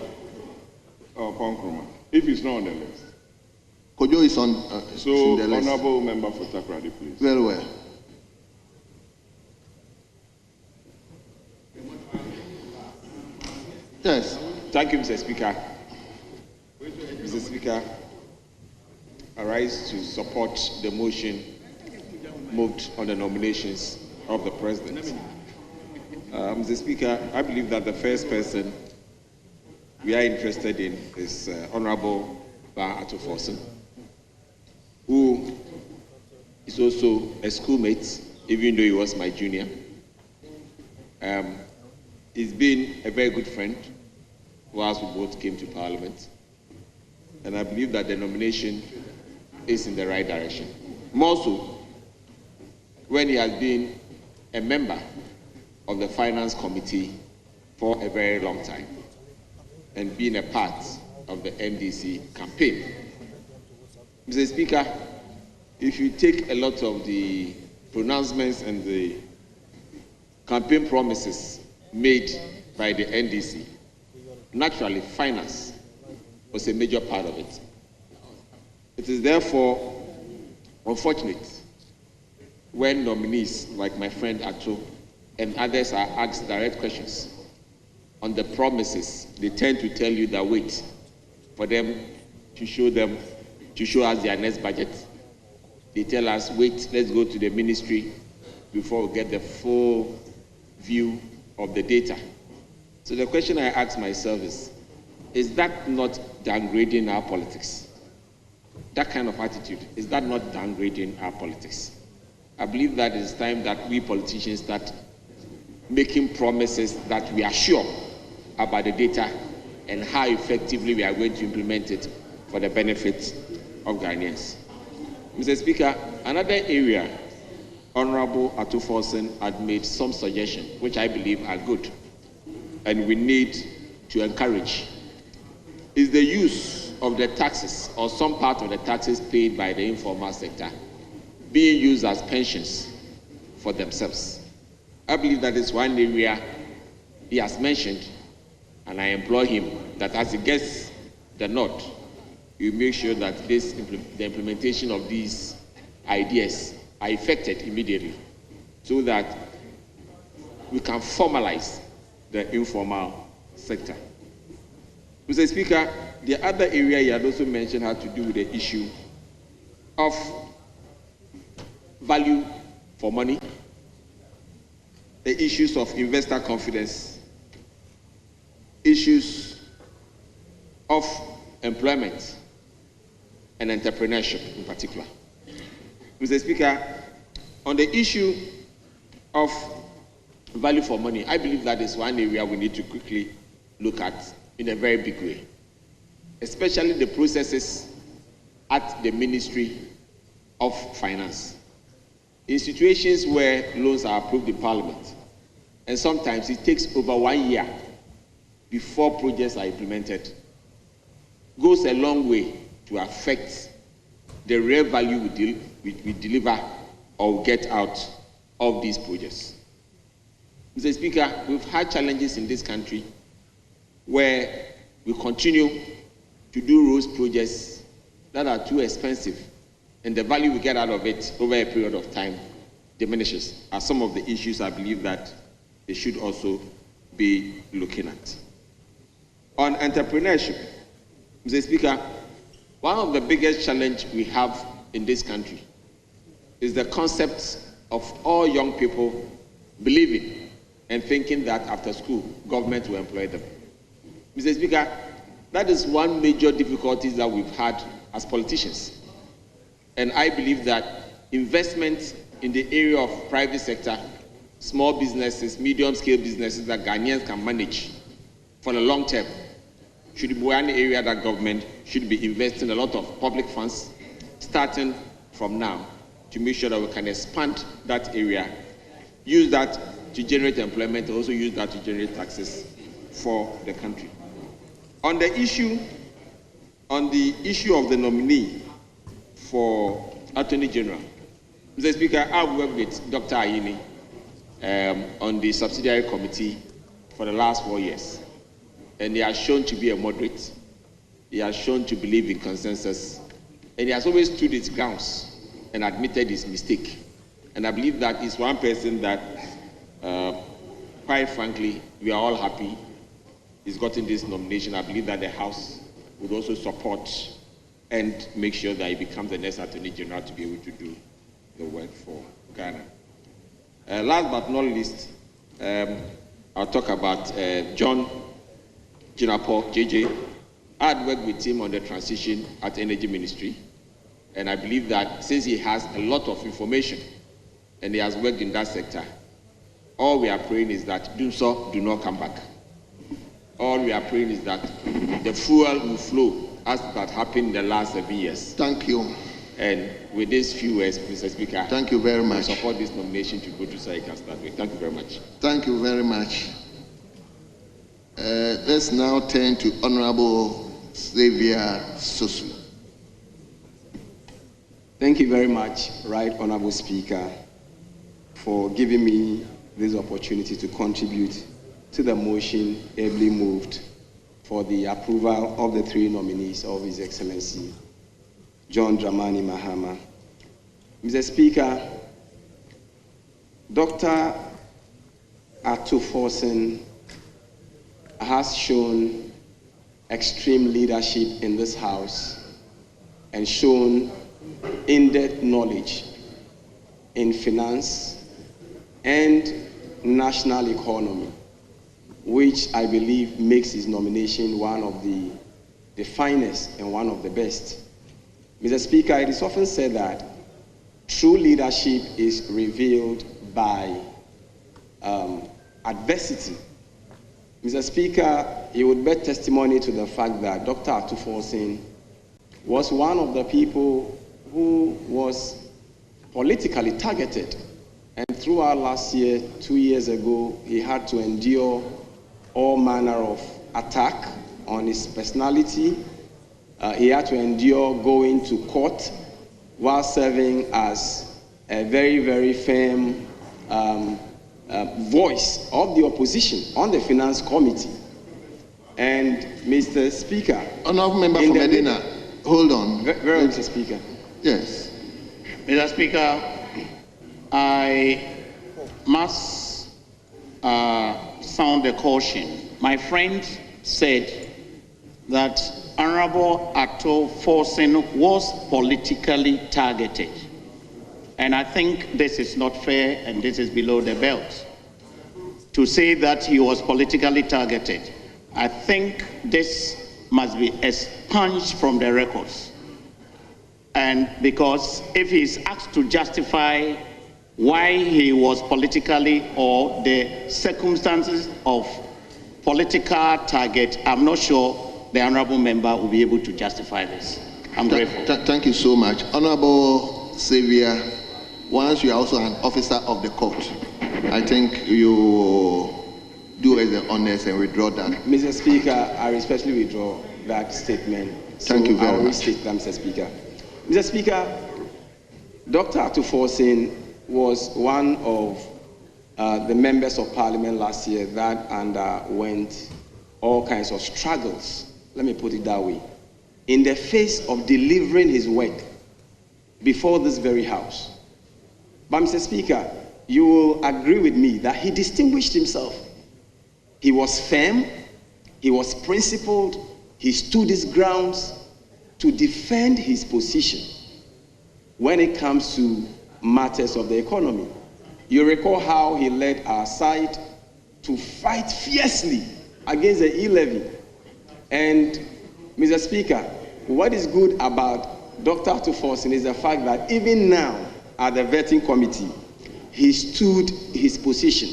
Ponkroma, if he's not on the list. Kojo is on so, the list. Honorable Member for Takoradi, please. Very well. Yes. Thank you, Mr. Speaker. Mr. Speaker, I rise to support the motion moved on the nominations of the President. Mr. Speaker, I believe that the first person we are interested in is Honorable Ato Forson, who is also a schoolmate, even though he was my junior. He's been a very good friend whilst we both came to Parliament, and I believe that the nomination is in the right direction. More so, when he has been a member of the Finance Committee for a very long time and been a part of the NDC campaign. Mr. Speaker, if you take a lot of the pronouncements and the campaign promises made by the NDC, naturally finance was a major part of it. It is therefore unfortunate when nominees like my friend Ato and others are asked direct questions on the promises. They tend to tell you that wait for them to show us their next budget. They tell us, wait, let's go to the ministry before we get the full view of the data. So the question I ask myself is that not downgrading our politics? That kind of attitude, is that not downgrading our politics? I believe that it's time that we politicians start making promises that we are sure about the data and how effectively we are going to implement it for the benefit of Ghanaians. Mr. Speaker, another area Honorable Ato Forson had made some suggestions which I believe are good and we need to encourage is the use of the taxes or some part of the taxes paid by the informal sector being used as pensions for themselves. I believe that is one area he has mentioned, and I implore him that as he gets the nod, we make sure that the implementation of these ideas are effected immediately, so that we can formalize the informal sector. Mr. Speaker, the other area you had also mentioned had to do with the issue of value for money, the issues of investor confidence, issues of employment and entrepreneurship in particular. Mr. Speaker, on the issue of value for money, I believe that is one area we need to quickly look at in a very big way, especially the processes at the Ministry of Finance. In situations where loans are approved in Parliament, and sometimes it takes over 1 year before projects are implemented, goes a long way to affect the real value we deliver or get out of these projects. Mr. Speaker, we've had challenges in this country where we continue to do roads projects that are too expensive, and the value we get out of it over a period of time diminishes, are some of the issues I believe that they should also be looking at. On entrepreneurship, Mr. Speaker, one of the biggest challenges we have in this country is the concept of all young people believing and thinking that after school, government will employ them. Mr. Speaker, that is one major difficulty that we've had as politicians. And I believe that investment in the area of private sector, small businesses, medium-scale businesses that Ghanaians can manage for the long term should be one area that government should be investing a lot of public funds, starting from now, to make sure that we can expand that area, use that to generate employment, and also use that to generate taxes for the country. On the issue of the nominee for Attorney General, Mr. Speaker, I've worked with Dr. Ayine on the subsidiary committee for the last 4 years. And he has shown to be a moderate. He has shown to believe in consensus. And he has always stood his grounds and admitted his mistake. And I believe that is one person that, quite frankly, we are all happy he's gotten this nomination. I believe that the House would also support and make sure that he becomes the next Attorney General to be able to do the work for Ghana. Last but not least, I'll talk about John Jinapor, JJ. I had worked with him on the transition at Energy Ministry, and I believe that since he has a lot of information and he has worked in that sector, all we are praying is that Dumso do not come back. All we are praying is that the fuel will flow as that happened in the last 7 years. Thank you. And with these few words, Mr. Speaker, thank you very much. I support this nomination to go to SAICAS that way. Thank you very much. Thank you very much. Let's now turn to Honorable Xavier Sosu. Thank you very much, Right Honorable Speaker, for giving me this opportunity to contribute to the motion ably moved for the approval of the 3 nominees of His Excellency John Dramani Mahama. Mr. Speaker, Dr. Ato Forson has shown extreme leadership in this House and shown in-depth knowledge in finance and national economy, which I believe makes his nomination one of the finest and one of the best. Mr. Speaker, it is often said that true leadership is revealed by adversity. Mr. Speaker, it would bear testimony to the fact that Dr. Ato Forson was one of the people who was politically targeted. And throughout last year, 2 years ago, he had to endure all manner of attack on his personality. He had to endure going to court while serving as a very, very firm voice of the opposition on the Finance Committee. And Mr. Speaker, Honorable Member for Medina, hold on. Very well, Mr. Speaker. Yes. Mr. Speaker, I must sound a caution. My friend said that Honorable Ato Forson was politically targeted. And I think this is not fair, and this is below the belt, to say that he was politically targeted. I think this must be expunged from the records. And because if he's asked to justify why he was politically or the circumstances of political target, I'm not sure the honorable member will be able to justify this. I'm grateful. Thank you so much. Honorable Xavier, once you are also an officer of the court, I think you do us the honors and withdraw that. Mr. Speaker, I respectfully withdraw that statement. Thank you very much. Restate that, Mr. Speaker. Mr. Speaker, Dr. Ato Forson was one of the members of Parliament last year that underwent all kinds of struggles, let me put it that way, in the face of delivering his work before this very House. But Mr. Speaker, you will agree with me that he distinguished himself. He was firm, he was principled, he stood his grounds to defend his position when it comes to matters of the economy. You recall how he led our side to fight fiercely against the e-levy. And Mr. Speaker, what is good about Dr. Ato Forson is the fact that even now at the vetting committee, he stood his position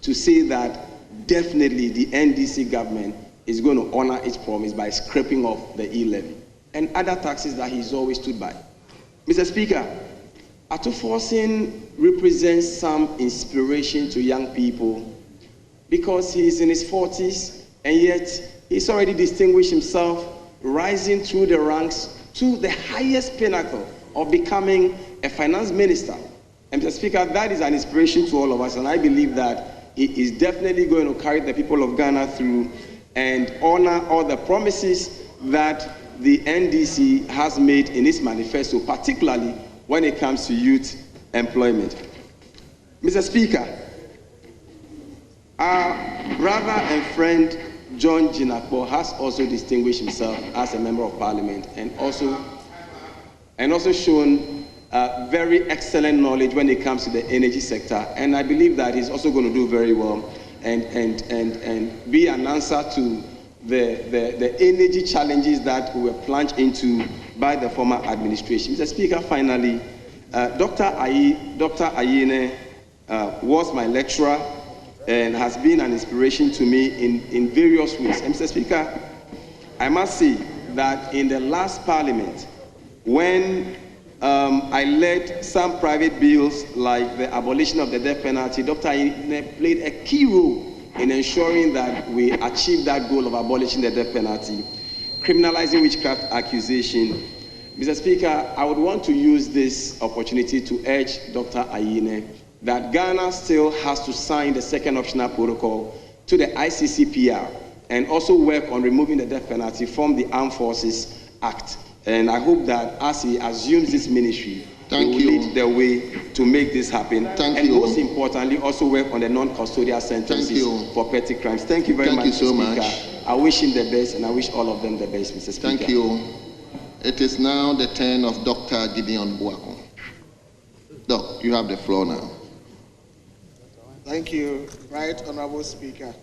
to say that definitely the NDC government is going to honor its promise by scraping off the e-levy and other taxes that he's always stood by. Mr. Speaker, Ato Forson represents some inspiration to young people because he's in his 40s and yet he's already distinguished himself, rising through the ranks to the highest pinnacle of becoming a finance minister. And Mr. Speaker, that is an inspiration to all of us, and I believe that he is definitely going to carry the people of Ghana through and honor all the promises that the NDC has made in its manifesto, particularly when it comes to youth employment. Mr. Speaker, our brother and friend John Jinapor has also distinguished himself as a member of Parliament and also shown very excellent knowledge when it comes to the energy sector. And I believe that he's also going to do very well and be an answer to the energy challenges that we were plunged into by the former administration. Mr. Speaker, finally, Dr. Ayine was my lecturer and has been an inspiration to me in various ways. And Mr. Speaker, I must say that in the last Parliament, when I led some private bills like the abolition of the death penalty, Dr. Ayine played a key role in ensuring that we achieve that goal of abolishing the death penalty, criminalizing witchcraft accusation. Mr. Speaker, I would want to use this opportunity to urge Dr. Ayine that Ghana still has to sign the second optional protocol to the ICCPR and also work on removing the death penalty from the Armed Forces Act. And I hope that as he assumes this ministry, he will lead the way to make this happen. And most importantly, also work on the non-custodial sentences for petty crimes. Thank you very much, Mr. Speaker. I wish him the best, and I wish all of them the best, Mr. Speaker. Thank you. It is now the turn of Dr. Gideon Buako. Doc, you have the floor now. Thank you, Right Honorable Speaker,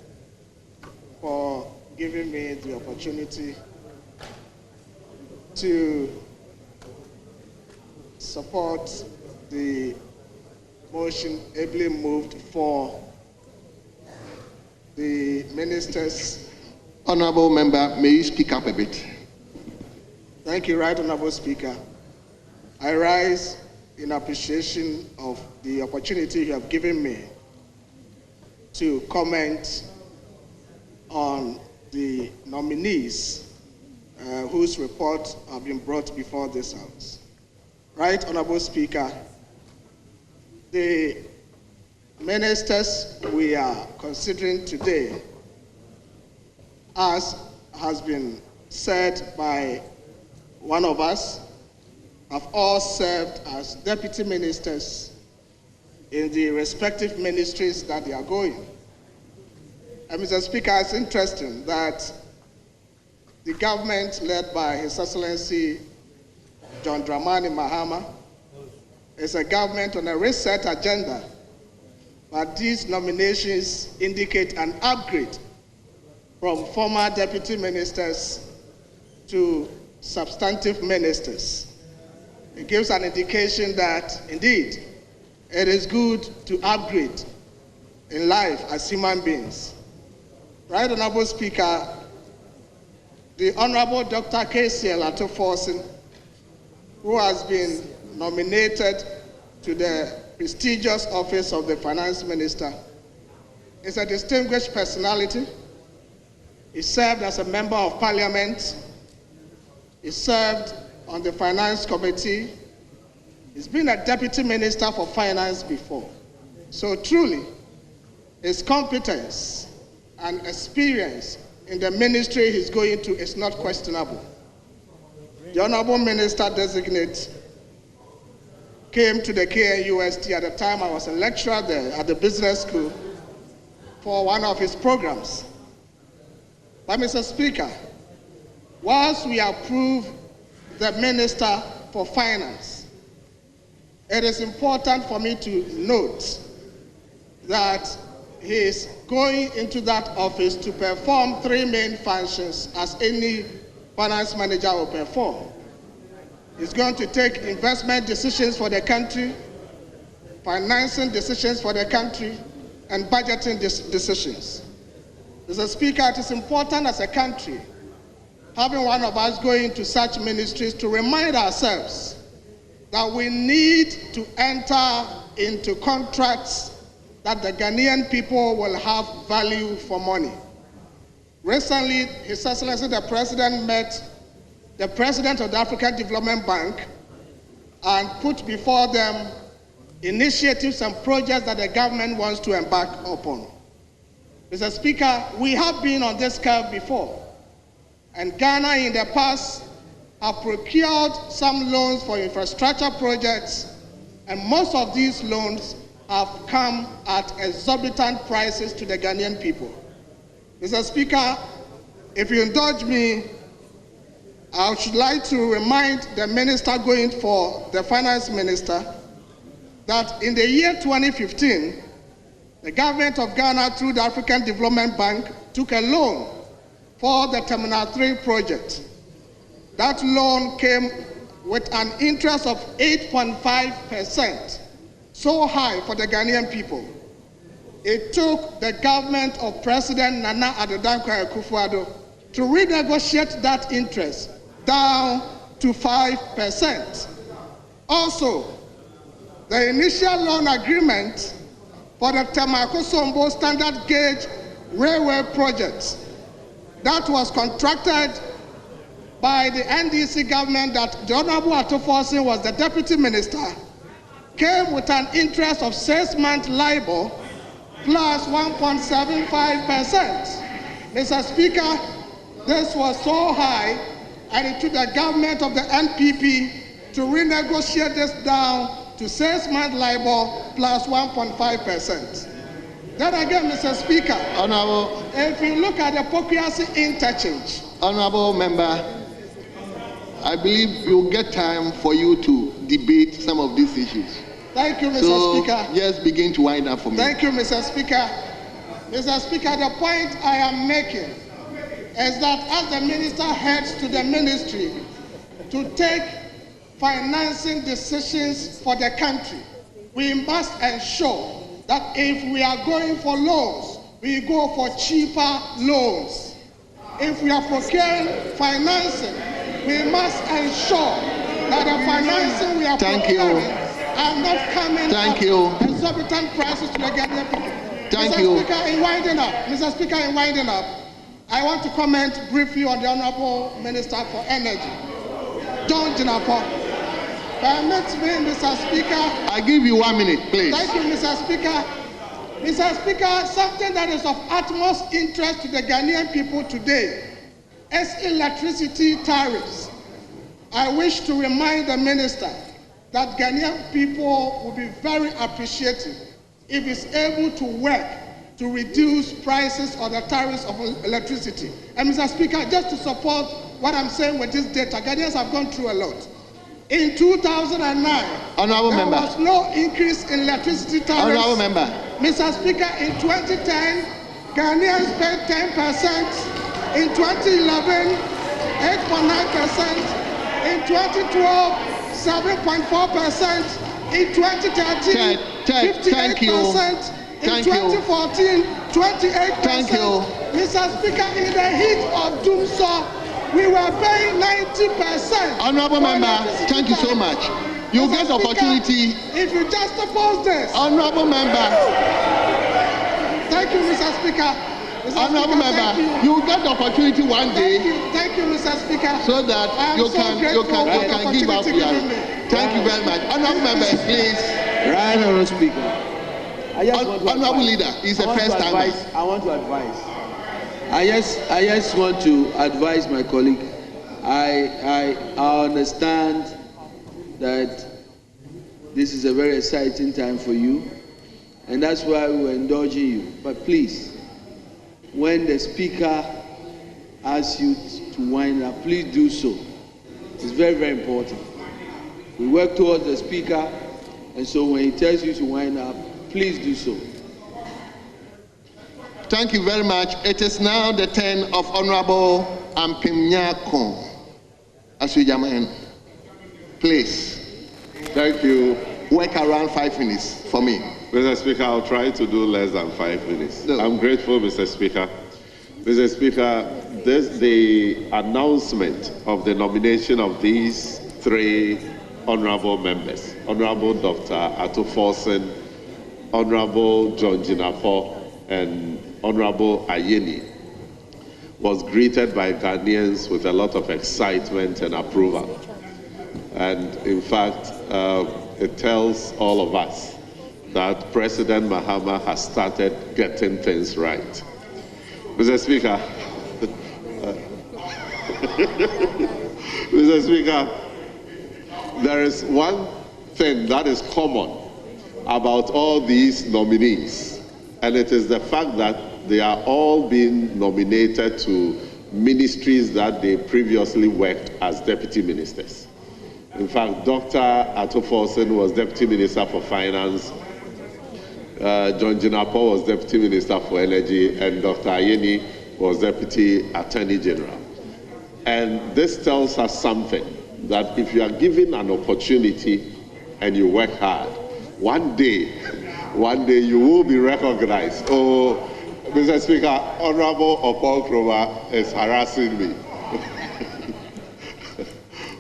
for giving me the opportunity to support the motion ably moved for the ministers. Honorable member, may you speak up a bit? Thank you, Right Honorable Speaker. I rise in appreciation of the opportunity you have given me to comment on the nominees whose reports have been brought before this House. Right Honorable Speaker, the ministers we are considering today, as has been said by one of us, have all served as deputy ministers in the respective ministries that they are going. And Mr. Speaker, it's interesting that the government led by His Excellency John Dramani Mahama is a government on a reset agenda, but these nominations indicate an upgrade from former deputy ministers to substantive ministers. It gives an indication that, indeed, it is good to upgrade in life as human beings. Right Honorable Speaker, the Honorable Dr. KCL Ato Forson, who has been nominated to the prestigious office of the Finance Minister, is a distinguished personality. He served as a member of Parliament. He served on the Finance Committee. He's been a Deputy Minister for Finance before. So truly, his competence and experience in the ministry he's going to is not questionable. The Honorable Minister-designate came to the KNUST at the time I was a lecturer there at the business school for one of his programs. But Mr. Speaker, whilst we approve the Minister for Finance, it is important for me to note that he is going into that office to perform three main functions as any finance manager will perform. He's going to take investment decisions for the country, financing decisions for the country, and budgeting decisions. Mr. Speaker, it is important as a country, having one of us going to such ministries, to remind ourselves that we need to enter into contracts that the Ghanaian people will have value for money. Recently, His Excellency the President met the President of the African Development Bank and put before them initiatives and projects that the government wants to embark upon. Mr. Speaker, we have been on this curve before, and Ghana in the past have procured some loans for infrastructure projects, and most of these loans have come at exorbitant prices to the Ghanaian people. Mr. Speaker, if you indulge me, I should like to remind the minister going for the finance minister that in the year 2015, the government of Ghana, through the African Development Bank, took a loan for the Terminal 3 project. That loan came with an interest of 8.5%, so high for the Ghanaian people. It took the government of President Nana Addo Dankwa Akufo-Addo to renegotiate that interest down to 5%. Also, the initial loan agreement for the Temako-Sombo standard gauge railway project that was contracted by the NDC government that the Honorable Ato Forson was the deputy minister, came with an interest of 6-month LIBOR plus 1.75%. Mr. Speaker, this was so high, and it took the government of the NPP to renegotiate this down to 6-month LIBOR plus 1.5%. Then again, Mr. Speaker, Honorable, if you look at the Pokuasi interchange. Honorable Member, I believe you'll get time for you to debate some of these issues. Thank you, Mr. Speaker. Just begin to wind up for me. Thank you, Mr. Speaker. Mr. Speaker, the point I am making is that as the minister heads to the ministry to take financing decisions for the country, we must ensure that if we are going for loans, we go for cheaper loans. If we are procuring financing, we must ensure that the financing we are procuring are not coming at exorbitant prices to the Ghanaian people. Mr. Speaker, in winding up, I want to comment briefly on the Honorable Minister for Energy, John Jinapor. Permit me, Mr. Speaker. I give you 1 minute, please. Thank you, Mr. Speaker. Mr. Speaker, something that is of utmost interest to the Ghanaian people today is electricity tariffs. I wish to remind the minister that Ghanaian people will be very appreciative if he's able to work to reduce prices or the tariffs of electricity. And Mr. Speaker, just to support what I'm saying with this data, Ghanaians have gone through a lot. In 2009, Honorable there member. was no increase in electricity tariffs. Honorable member. Mr. Speaker, in 2010, Ghanaians paid 10%. In 2011, 8.9%. In 2012, 7.4%. In 2013, 58%. In 2014, 28%. Thank you. Mr. Speaker, in the heat of doomsday, we were paying 90%. Honorable member, thank you so much. You get the opportunity. If you just oppose this. Honorable member. Thank you, Mr. Speaker. Honorable member, you get the opportunity one day. Thank you, Mr. Speaker. So that you can give up your. Thank you very much. Honorable members, please. Right, Honorable Speaker. Honorable leader, is a first timer. I want to advise. I just want to advise my colleague. I understand that this is a very exciting time for you, and that's why we're indulging you. But please, when the speaker asks you to wind up, please do so. It's very, very important. We work towards the speaker, and so when he tells you to wind up, please do so. Thank you very much. It is now the turn of Honorable Ampimnyako Asujaman. Please. Thank you. Work around 5 minutes for me. Mr. Speaker, I'll try to do less than 5 minutes. No. I'm grateful, Mr. Speaker. Mr. Speaker, the announcement of the nomination of these 3 honorable members, Honorable Dr. Ato Forson, Honorable John Jinapor, and Honorable Ayine, was greeted by Ghanaians with a lot of excitement and approval. And in fact, it tells all of us that President Mahama has started getting things right. Mr. Speaker, Mr. Speaker, there is one thing that is common about all these nominees, and it is the fact that they are all being nominated to ministries that they previously worked as deputy ministers. In fact, Dr. Ato Forson was Deputy Minister for Finance, John Jinapor was Deputy Minister for Energy, and Dr. Ayine was Deputy Attorney General. And this tells us something, that if you are given an opportunity and you work hard, one day you will be recognized. Oh, Mr. Speaker, Honorable Opol is harassing me.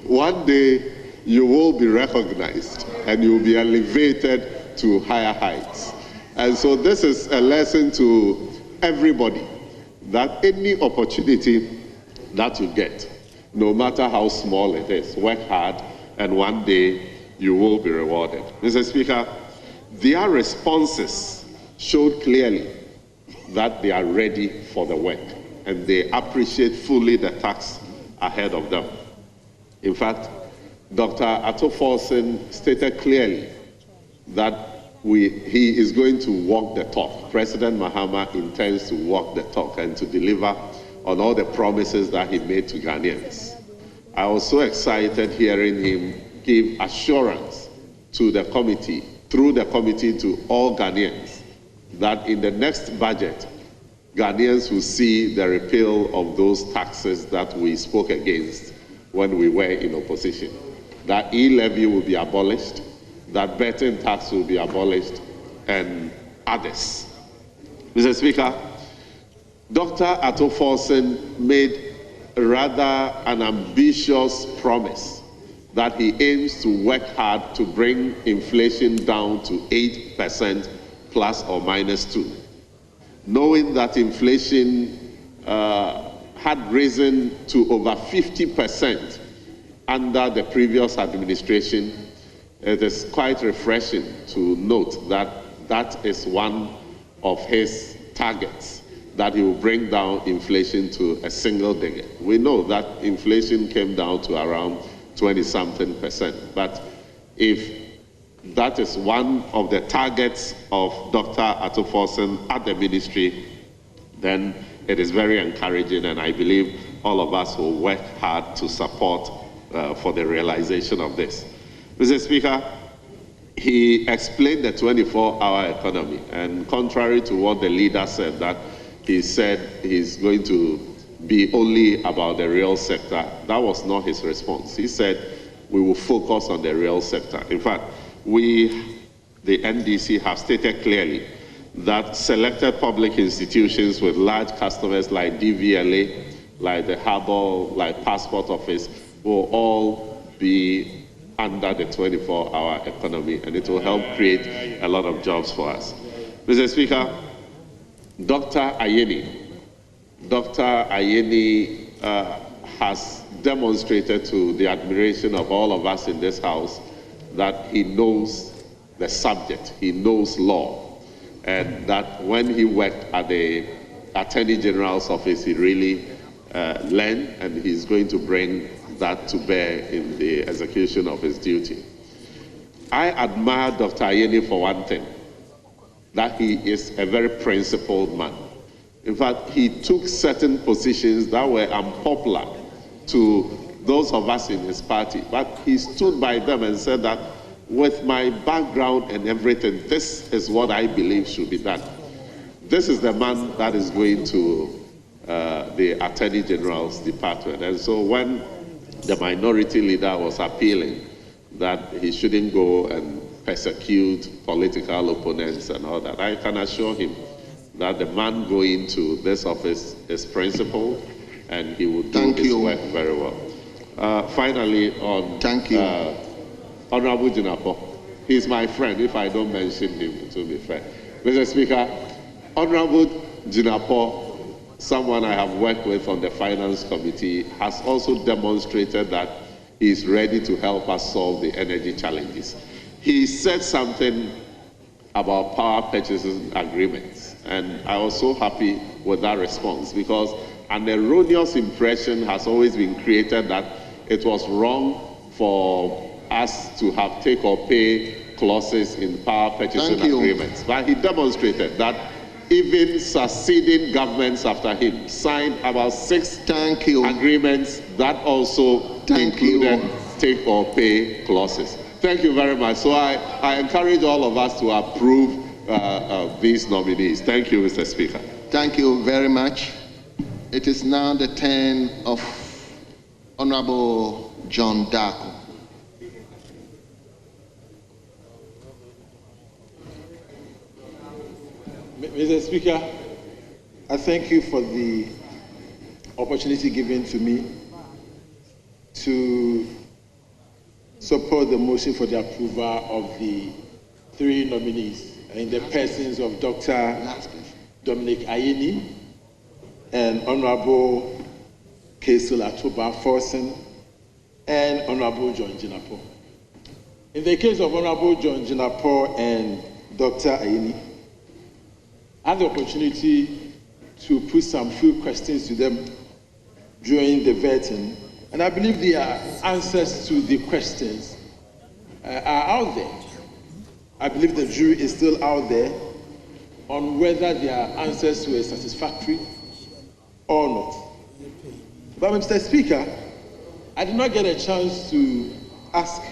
One day, you will be recognized and you will be elevated to higher heights. And so this is a lesson to everybody, that any opportunity that you get, no matter how small it is, work hard and one day you will be rewarded. Mr. Speaker, their responses showed clearly that they are ready for the work and they appreciate fully the task ahead of them. In fact, Dr. Ato Forson stated clearly that he is going to walk the talk. President Mahama intends to walk the talk and to deliver on all the promises that he made to Ghanaians. I was so excited hearing him give assurance to the committee, through the committee to all Ghanaians, that in the next budget, Ghanaians will see the repeal of those taxes that we spoke against when we were in opposition. That e-levy will be abolished, that betting tax will be abolished, and others. Mr. Speaker, Dr. Ato Forson made rather an ambitious promise that he aims to work hard to bring inflation down to 8% plus or minus 2. Knowing that inflation had risen to over 50% under the previous administration, it is quite refreshing to note that that is one of his targets, that he will bring down inflation to a single digit. We know that inflation came down to around 20-something%. But if that is one of the targets of Dr. Ato Forson at the ministry, then it is very encouraging, and I believe all of us will work hard to support for the realization of this. Mr. Speaker, he explained the 24-hour economy, and contrary to what the leader said, that he said he's going to be only about the real sector, that was not his response. He said we will focus on the real sector. In fact, we, the NDC, have stated clearly that selected public institutions with large customers like DVLA, like the Harbour, like Passport Office, will all be under the 24-hour economy, and it will help create a lot of jobs for us. Mr. Speaker, Dr. Ayine has demonstrated to the admiration of all of us in this House that he knows the subject, he knows law, and that when he worked at the Attorney General's office, he really learned, and he's going to bring that to bear in the execution of his duty. I admire Dr. Ayine for one thing, that he is a very principled man. In fact, he took certain positions that were unpopular to those of us in his party, but he stood by them and said that with my background and everything, this is what I believe should be done. This is the man that is going to the Attorney General's department. And so when the minority leader was appealing that he shouldn't go and persecute political opponents and all that, I can assure him that the man going to this office is principled, and he will do his work very well. Finally, on Honorable Jinapor, he's my friend. If I don't mention him, it will be fair. Mr. Speaker, Honorable Jinapor, someone I have worked with on the Finance Committee, has also demonstrated that he's ready to help us solve the energy challenges. He said something about power purchasing agreements, and I was so happy with that response, because an erroneous impression has always been created that it was wrong for us to have take-or-pay clauses in power purchasing agreements. But he demonstrated that even succeeding governments after him signed about 6 agreements that also included take-or-pay clauses. Thank you very much. So I encourage all of us to approve these nominees. Thank you, Mr. Speaker. Thank you very much. It is now the turn of Honorable John Darko. Mr. Speaker, I thank you for the opportunity given to me to support the motion for the approval of the 3 nominees in the persons of Dr. Dominic Ayine and Honorable Ato Forson and Honorable John Jinapor. In the case of Honorable John Jinapor and Dr. Ayine, I had the opportunity to put some few questions to them during the vetting, and I believe their answers to the questions are out there. I believe the jury is still out there on whether their answers were satisfactory or not. But Mr. Speaker, I did not get a chance to ask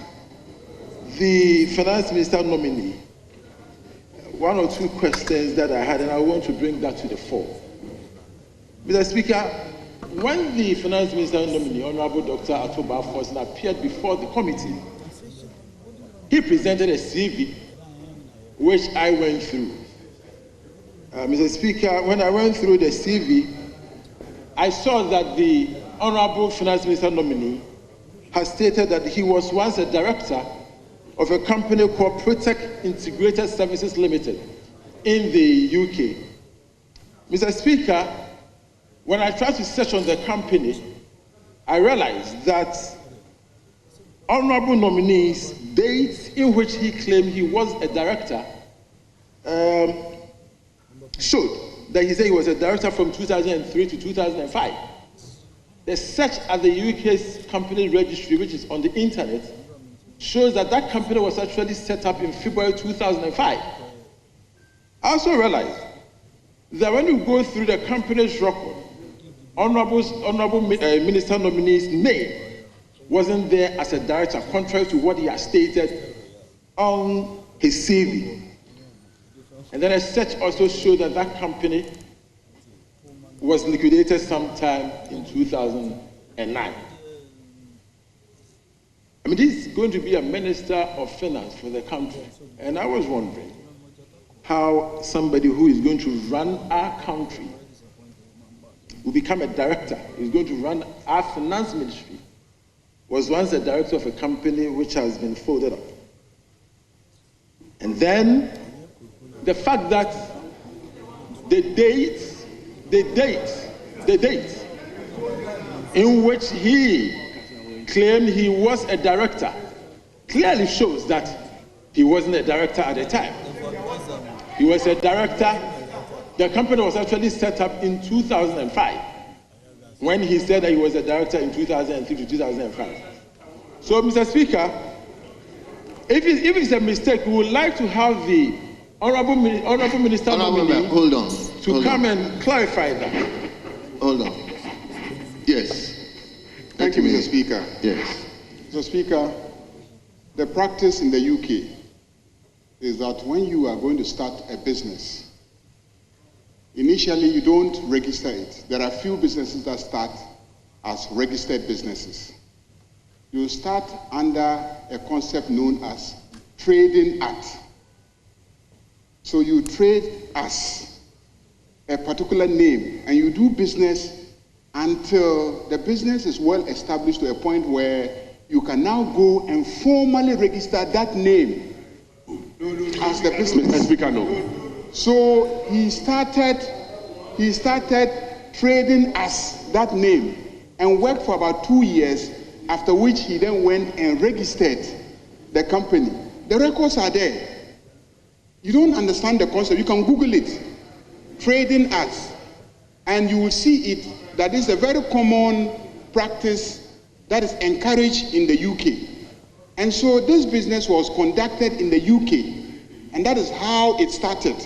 the Finance Minister nominee 1 or 2 questions that I had, and I want to bring that to the fore. Mr. Speaker, when the Finance Minister nominee, Honorable Dr. Ato Forson, appeared before the committee, he presented a CV which I went through. Mr. Speaker, when I went through the CV, I saw that the Honorable Finance Minister nominee has stated that he was once a director of a company called Protect Integrated Services Limited in the UK. Mr. Speaker, when I tried to search on the company, I realized that honorable nominee's dates in which he claimed he was a director showed that he said he was a director from 2003 to 2005. the search at the UK's company registry, which is on the internet, shows that that company was actually set up in February 2005. I also realized that when you go through the company's record, Honorable Minister nominee's name wasn't there as a director, contrary to what he has stated on his CV. And then a search also showed that that company was liquidated sometime in 2009. I mean, this is going to be a Minister of Finance for the country. And I was wondering how somebody who is going to run our country will become a director, who is going to run our finance ministry, was once a director of a company which has been folded up. And then the fact that the date in which he claimed he was a director clearly shows that he wasn't a director at the time. He was a director. The company was actually set up in 2005 when he said that he was a director in 2003 to 2005. So, Mr. Speaker, if it's a mistake, we would like to have the Honorable Minister to come and clarify that. Hold on. Yes. Thank you, Mr. Speaker. Yes. Mr. Speaker, the practice in the UK is that when you are going to start a business, initially you don't register it. There are few businesses that start as registered businesses. You start under a concept known as Trading Act. So you trade as a particular name and you do business until the business is well established to a point where you can now go and formally register that name as the business. Mr. Speaker, no. So he started trading as that name and worked for about 2 years, after which he then went and registered the company. The records are there. You don't understand the concept, you can Google it. Trading as. And you will see it, that is a very common practice that is encouraged in the UK. And so this business was conducted in the UK. And that is how it started.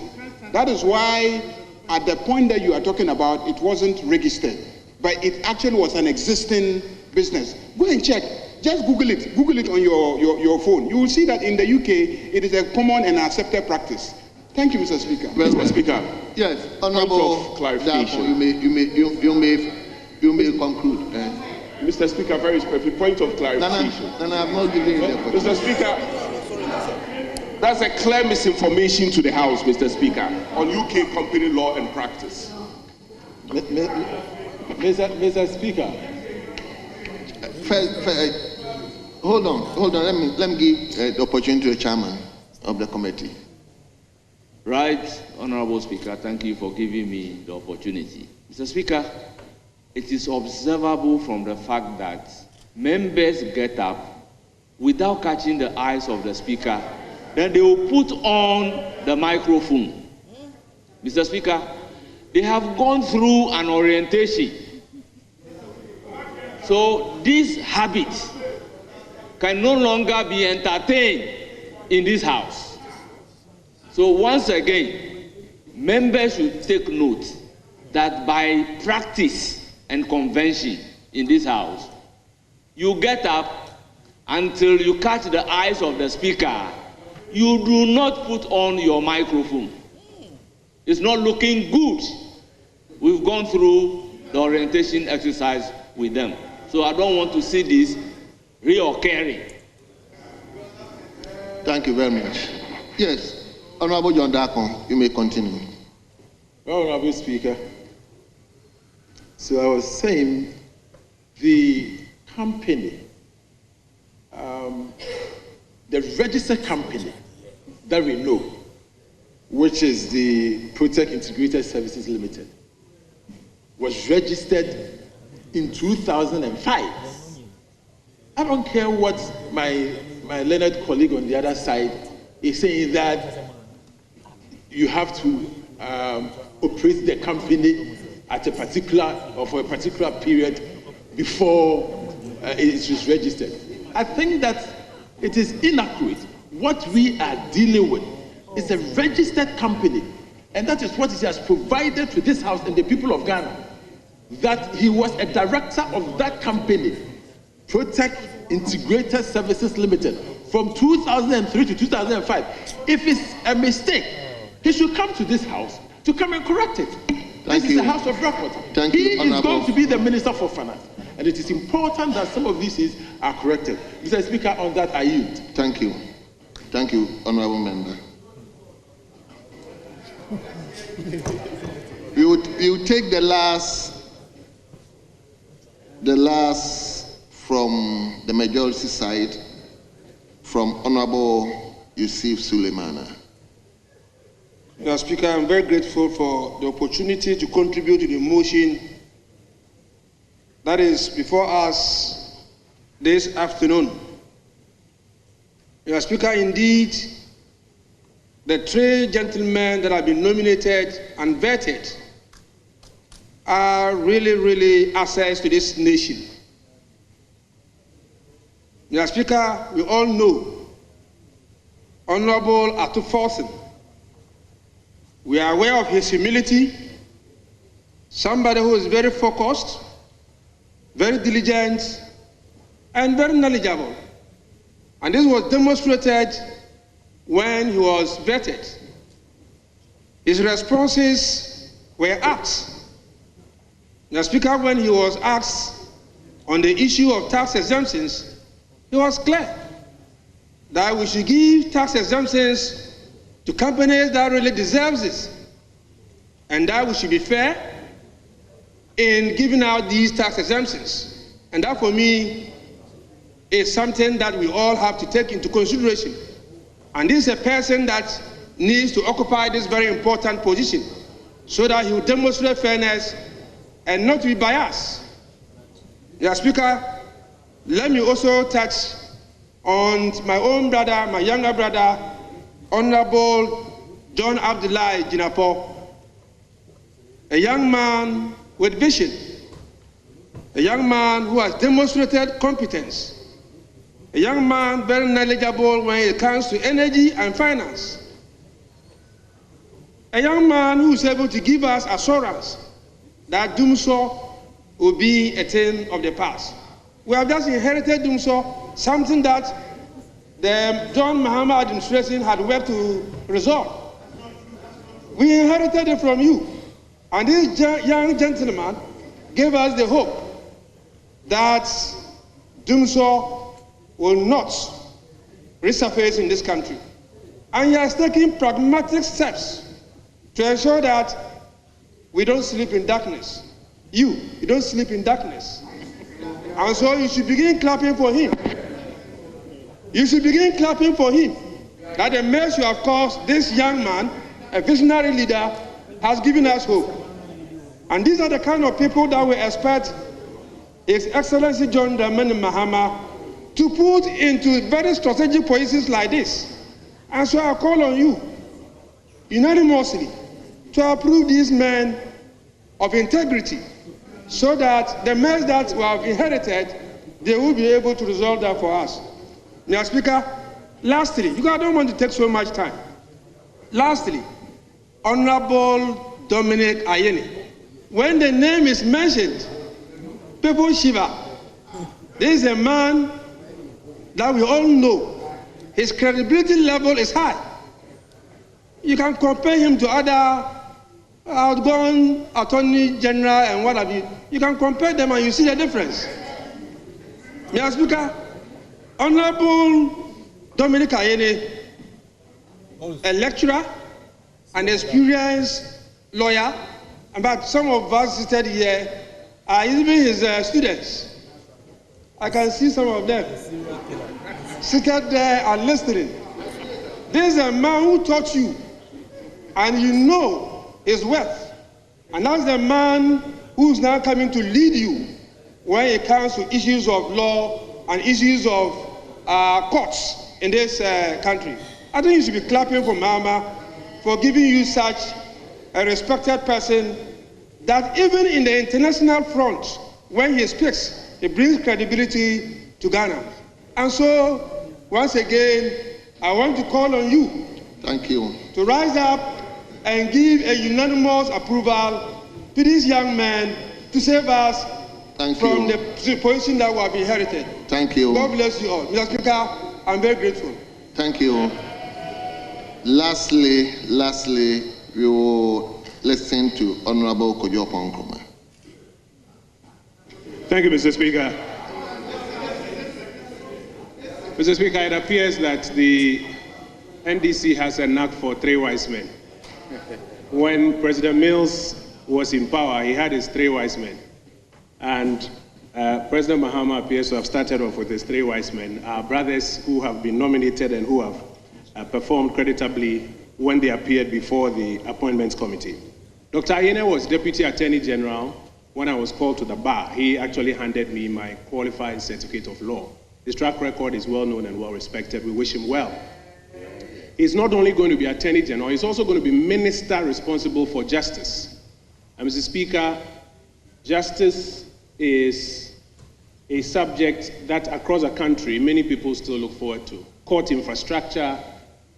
That is why at the point that you are talking about, it wasn't registered. But it actually was an existing business. Go and check. Just Google it. Google it on your phone. You will see that in the UK, it is a common and accepted practice. Thank you, Mr. Speaker. Mr. Speaker. Yes, Honorable clarification. You may conclude. Mr. Speaker, very briefly, point of clarification. No, I'm not giving you the opportunity. Mr. Speaker, that's a clear misinformation to the House, Mr. Speaker, on UK company law and practice. Mr. Speaker. Hold on. Let me give the opportunity to the chairman of the committee. Right, Honorable Speaker, thank you for giving me the opportunity. Mr. Speaker, it is observable from the fact that members get up without catching the eyes of the Speaker, then they will put on the microphone. Mr. Speaker, they have gone through an orientation. So this habit can no longer be entertained in this House. So once again, members should take note that by practice and convention in this House, you get up until you catch the eyes of the Speaker. You do not put on your microphone. It's not looking good. We've gone through the orientation exercise with them. So I don't want to see this reoccurring. Thank you very much. Yes, Honorable John Darkon, you may continue. Honorable Speaker, so I was saying the company, the registered company that we know, which is the Protect Integrated Services Limited, was registered in 2005. I don't care what my learned colleague on the other side is saying, that you have to operate the company at a particular or for a particular period before it is registered. I think that it is inaccurate. What we are dealing with is a registered company, and that is what it has provided to this house and the people of Ghana, that he was a director of that company, Protect Integrated Services Limited, from 2003 to 2005. If it's a mistake, he should come to this house to come and correct it. This is a house of record. He is going to be the Minister for Finance, and it is important that some of these things are corrected. Mr. Speaker, on that I yield. Thank you. Thank you, Honourable Member. You take the last from the majority side, from Honourable Yusuf Suleimana. Mr. Speaker, I'm very grateful for the opportunity to contribute to the motion that is before us this afternoon. Mr. Speaker, indeed, the three gentlemen that have been nominated and vetted are really assets to this nation. Mr. Speaker, we all know Honorable Ato Forson. We are aware of his humility, somebody who is very focused, very diligent, and very knowledgeable. And this was demonstrated when he was vetted. His responses were asked. Mr. Speaker, when he was asked on the issue of tax exemptions, he was clear that we should give tax exemptions to companies that really deserve this, and that we should be fair in giving out these tax exemptions. And that, for me, is something that we all have to take into consideration. And this is a person that needs to occupy this very important position so that he will demonstrate fairness and not be biased. Mr. Speaker, let me also touch on my own brother, my younger brother, Honorable John Abdullahi Jinapor, a young man with vision, a young man who has demonstrated competence, a young man very knowledgeable when it comes to energy and finance, a young man who is able to give us assurance that Dumso will be a thing of the past. We have just inherited Dumso, something that the John Mahama administration had worked to resolve. We inherited it from you. And this young gentleman gave us the hope that Dumso will not resurface in this country. And he has taken pragmatic steps to ensure that we don't sleep in darkness. You don't sleep in darkness. And so you should begin clapping for him. You should begin clapping for him. That the mess you have caused, this young man, a visionary leader, has given us hope. And these are the kind of people that we expect His Excellency John Dramani Mahama to put into very strategic positions like this. And so I call on you unanimously to approve these men of integrity so that the mess that we have inherited, they will be able to resolve that for us. Mr. Speaker, lastly, because I don't want to take so much time. Lastly, Honorable Dominic Ayine. When the name is mentioned, people shiver. This is a man that we all know. His credibility level is high. You can compare him to other outgone Attorney General and what have you. You can compare them and you see the difference. Mr. Speaker, Honorable Dominic Ayine, a lecturer, an experienced lawyer, but some of us seated here are even his students. I can see some of them seated there and listening. This is a man who taught you, and you know his worth. And that's the man who's now coming to lead you when it comes to issues of law and issues of courts in this country. I think you should be clapping for Mama for giving you such a respected person that even in the international front, when he speaks, It brings credibility to Ghana. And so, once again, I want to call on you. Thank you. To rise up and give a unanimous approval to this young man to save us from the position that we have inherited. Thank you. God bless you all. Mr. Speaker, I'm very grateful. Thank you. Lastly, we will listen to Honorable Kojo Nkrumah. Thank you, Mr. Speaker. Mr. Speaker, it appears that the NDC has a knack for three wise men. When President Mills was in power, he had his three wise men. And President Mahama appears to have started off with his three wise men, our brothers who have been nominated and who have performed creditably when they appeared before the Appointments Committee. Dr. Ayine was Deputy Attorney General when I was called to the bar. He actually handed me my qualified certificate of law. His track record is well known and well respected. We wish him well. He's not only going to be Attorney General, he's also going to be Minister responsible for justice. And Mr. Speaker, justice is a subject that across the country many people still look forward to. Court infrastructure,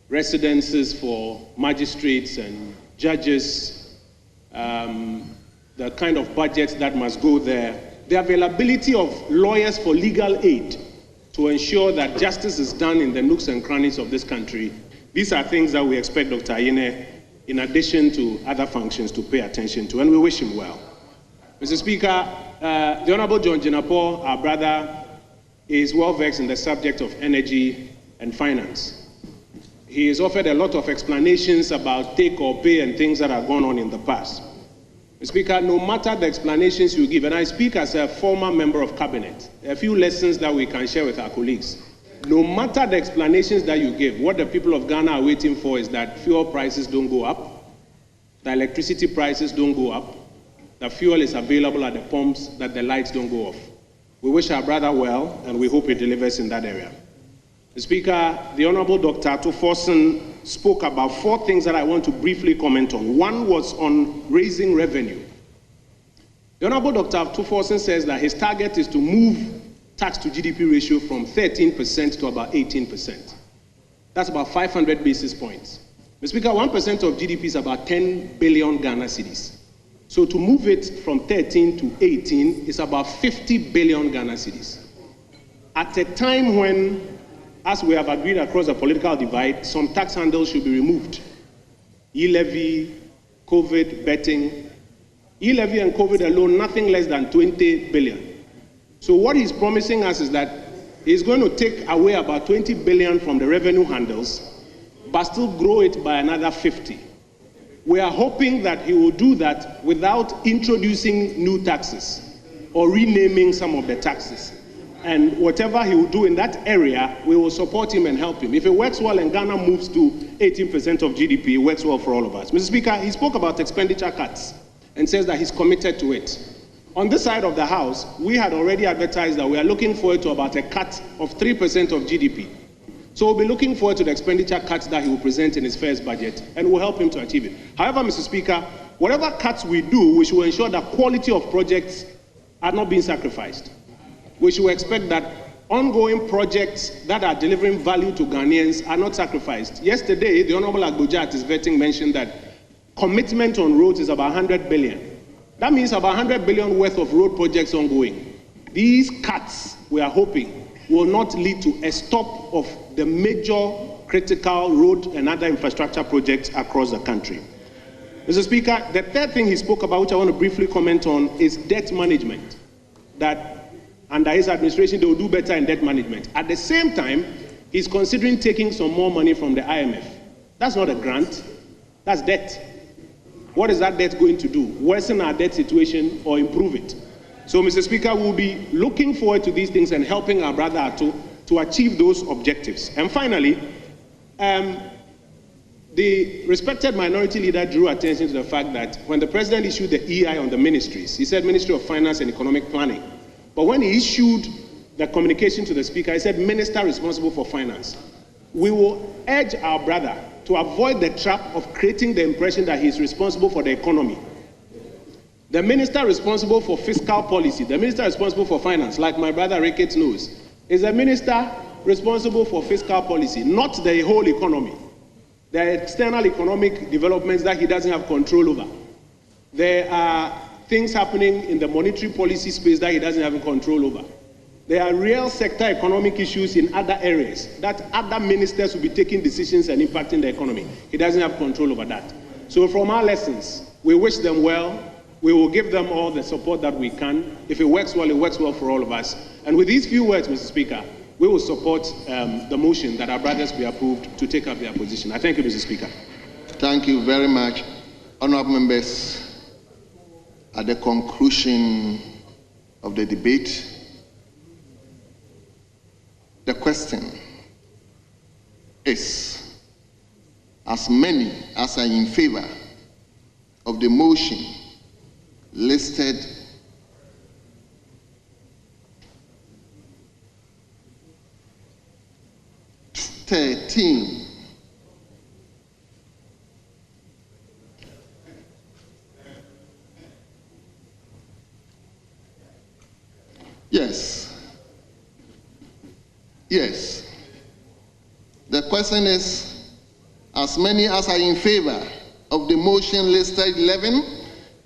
residences for magistrates and judges, the kind of budgets that must go there, the availability of lawyers for legal aid to ensure that justice is done in the nooks and crannies of this country. These are things that we expect Dr. Ayine, in addition to other functions, to pay attention to, and we wish him well. Mr. Speaker, the Honorable John Jinapor, our brother, is well versed in the subject of energy and finance. He has offered a lot of explanations about take or pay and things that have gone on in the past. Mr. Speaker, no matter the explanations you give, and I speak as a former member of cabinet, a few lessons that we can share with our colleagues. No matter the explanations that you give, what the people of Ghana are waiting for is that fuel prices don't go up, the electricity prices don't go up, the fuel is available at the pumps, that the lights don't go off. We wish our brother well, and we hope he delivers in that area. Mr. Speaker, the Honorable Dr. Ato Forson spoke about 4 things that I want to briefly comment on. One was on raising revenue. The Honorable Dr. Ato Forson says that his target is to move tax to GDP ratio from 13% to about 18%. That's about 500 basis points. Mr. Speaker, 1% of GDP is about 10 billion Ghana cedis. So to move it from 13 to 18 is about 50 billion Ghana cedis. At a time when, as we have agreed across the political divide, some tax handles should be removed. E-levy, COVID, betting. E-levy and COVID alone, nothing less than 20 billion. So what he's promising us is that he's going to take away about 20 billion from the revenue handles, but still grow it by another 50. We are hoping that he will do that without introducing new taxes or renaming some of the taxes. And whatever he will do in that area, we will support him and help him. If it works well and Ghana moves to 18% of GDP, it works well for all of us. Mr. Speaker, he spoke about expenditure cuts and says that he's committed to it. On this side of the House, we had already advertised that we are looking forward to about a cut of 3% of GDP. So we'll be looking forward to the expenditure cuts that he will present in his first budget, and we'll help him to achieve it. However, Mr. Speaker, whatever cuts we do, we should ensure that quality of projects are not being sacrificed. We should expect that ongoing projects that are delivering value to Ghanaians are not sacrificed. Yesterday, the Honorable Agboja at his vetting mentioned that commitment on roads is about 100 billion. That means about 100 billion worth of road projects ongoing. These cuts, we are hoping, will not lead to a stop of the major critical road and other infrastructure projects across the country. Mr. Speaker, the third thing he spoke about, which I want to briefly comment on, is debt management. That under his administration, they will do better in debt management. At the same time, he's considering taking some more money from the IMF. That's not a grant, that's debt. What is that debt going to do? Worsen our debt situation or improve it? So, Mr. Speaker, we'll be looking forward to these things and helping our brother Ato to achieve those objectives. And finally, the respected minority leader drew attention to the fact that when the president issued the EI on the ministries, he said Ministry of Finance and Economic Planning. But when he issued the communication to the speaker, he said Minister responsible for finance. We will urge our brother to avoid the trap of creating the impression that he's responsible for the economy. The minister responsible for fiscal policy, the minister responsible for finance, like my brother Ricketts knows, is a minister responsible for fiscal policy, not the whole economy. There are external economic developments that he doesn't have control over. There are things happening in the monetary policy space that he doesn't have control over. There are real sector economic issues in other areas that other ministers will be taking decisions and impacting the economy. He doesn't have control over that. So from our lessons, we wish them well. We will give them all the support that we can. If it works well for all of us. And with these few words, Mr. Speaker, we will support the motion that our brothers be approved to take up their position. I thank you, Mr. Speaker. Thank you very much. Honorable members, at the conclusion of the debate, the question is, as many as are in favor of the motion listed (13) Yes. Yes. The question is, as many as are in favor of the motion listed 11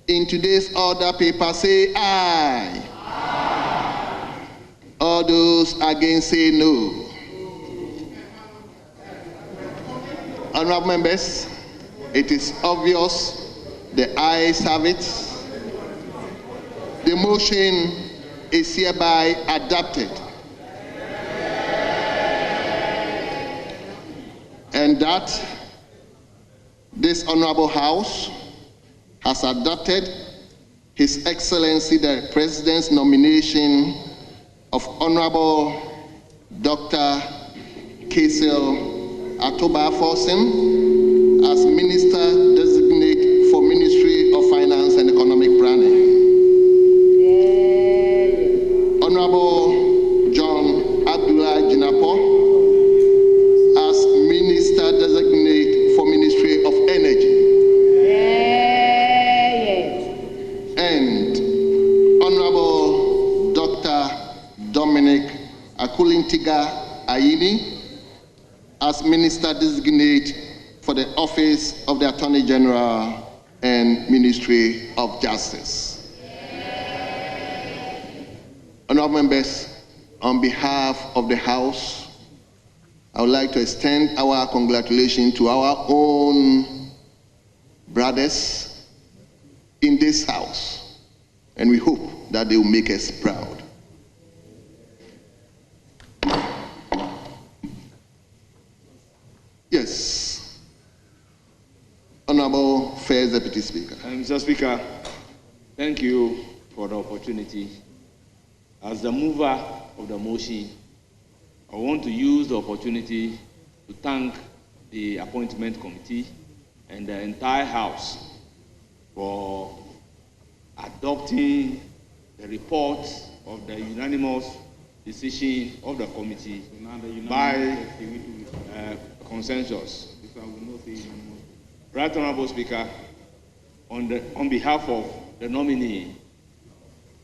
in today's order paper, say aye. Aye. All those against say no. Honorable members, it is obvious the ayes have it. The motion is hereby adopted. And that this Honorable House has adopted His Excellency the President's nomination of Honorable Dr. Ato Forson as Minister Designate for Ministry of Finance and Economic Planning. Honorable John Abdullah Jinapor as Minister Designate for Ministry of Energy. And Honorable Dr. Dominic Ayine as Minister Designate for the Office of the Attorney General and Ministry of Justice. Honorable members, on behalf of the House, I would like to extend our congratulations to our own brothers in this House, and we hope that they will make us proud. Yes. Honorable First Deputy Speaker. Mr. Speaker, thank you for the opportunity. As the mover of the motion, I want to use the opportunity to thank the Appointment Committee and the entire House for adopting the report of the unanimous decision of the committee by consensus. Right Honorable Speaker, on behalf of the nominee,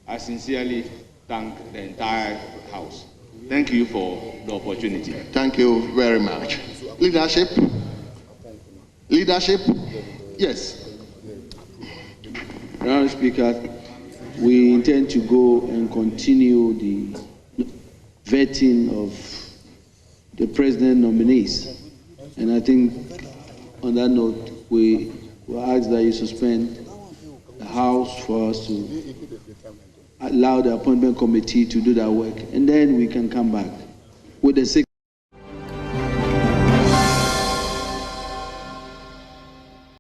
I sincerely thank the entire House. Thank you for the opportunity. Thank you very much. Leadership? Leadership? Yes. Honorable Speaker, we intend to go and continue the vetting of the President nominees. And I think on that note, we will ask that you suspend the House for us to allow the Appointment Committee to do that work, and then we can come back with the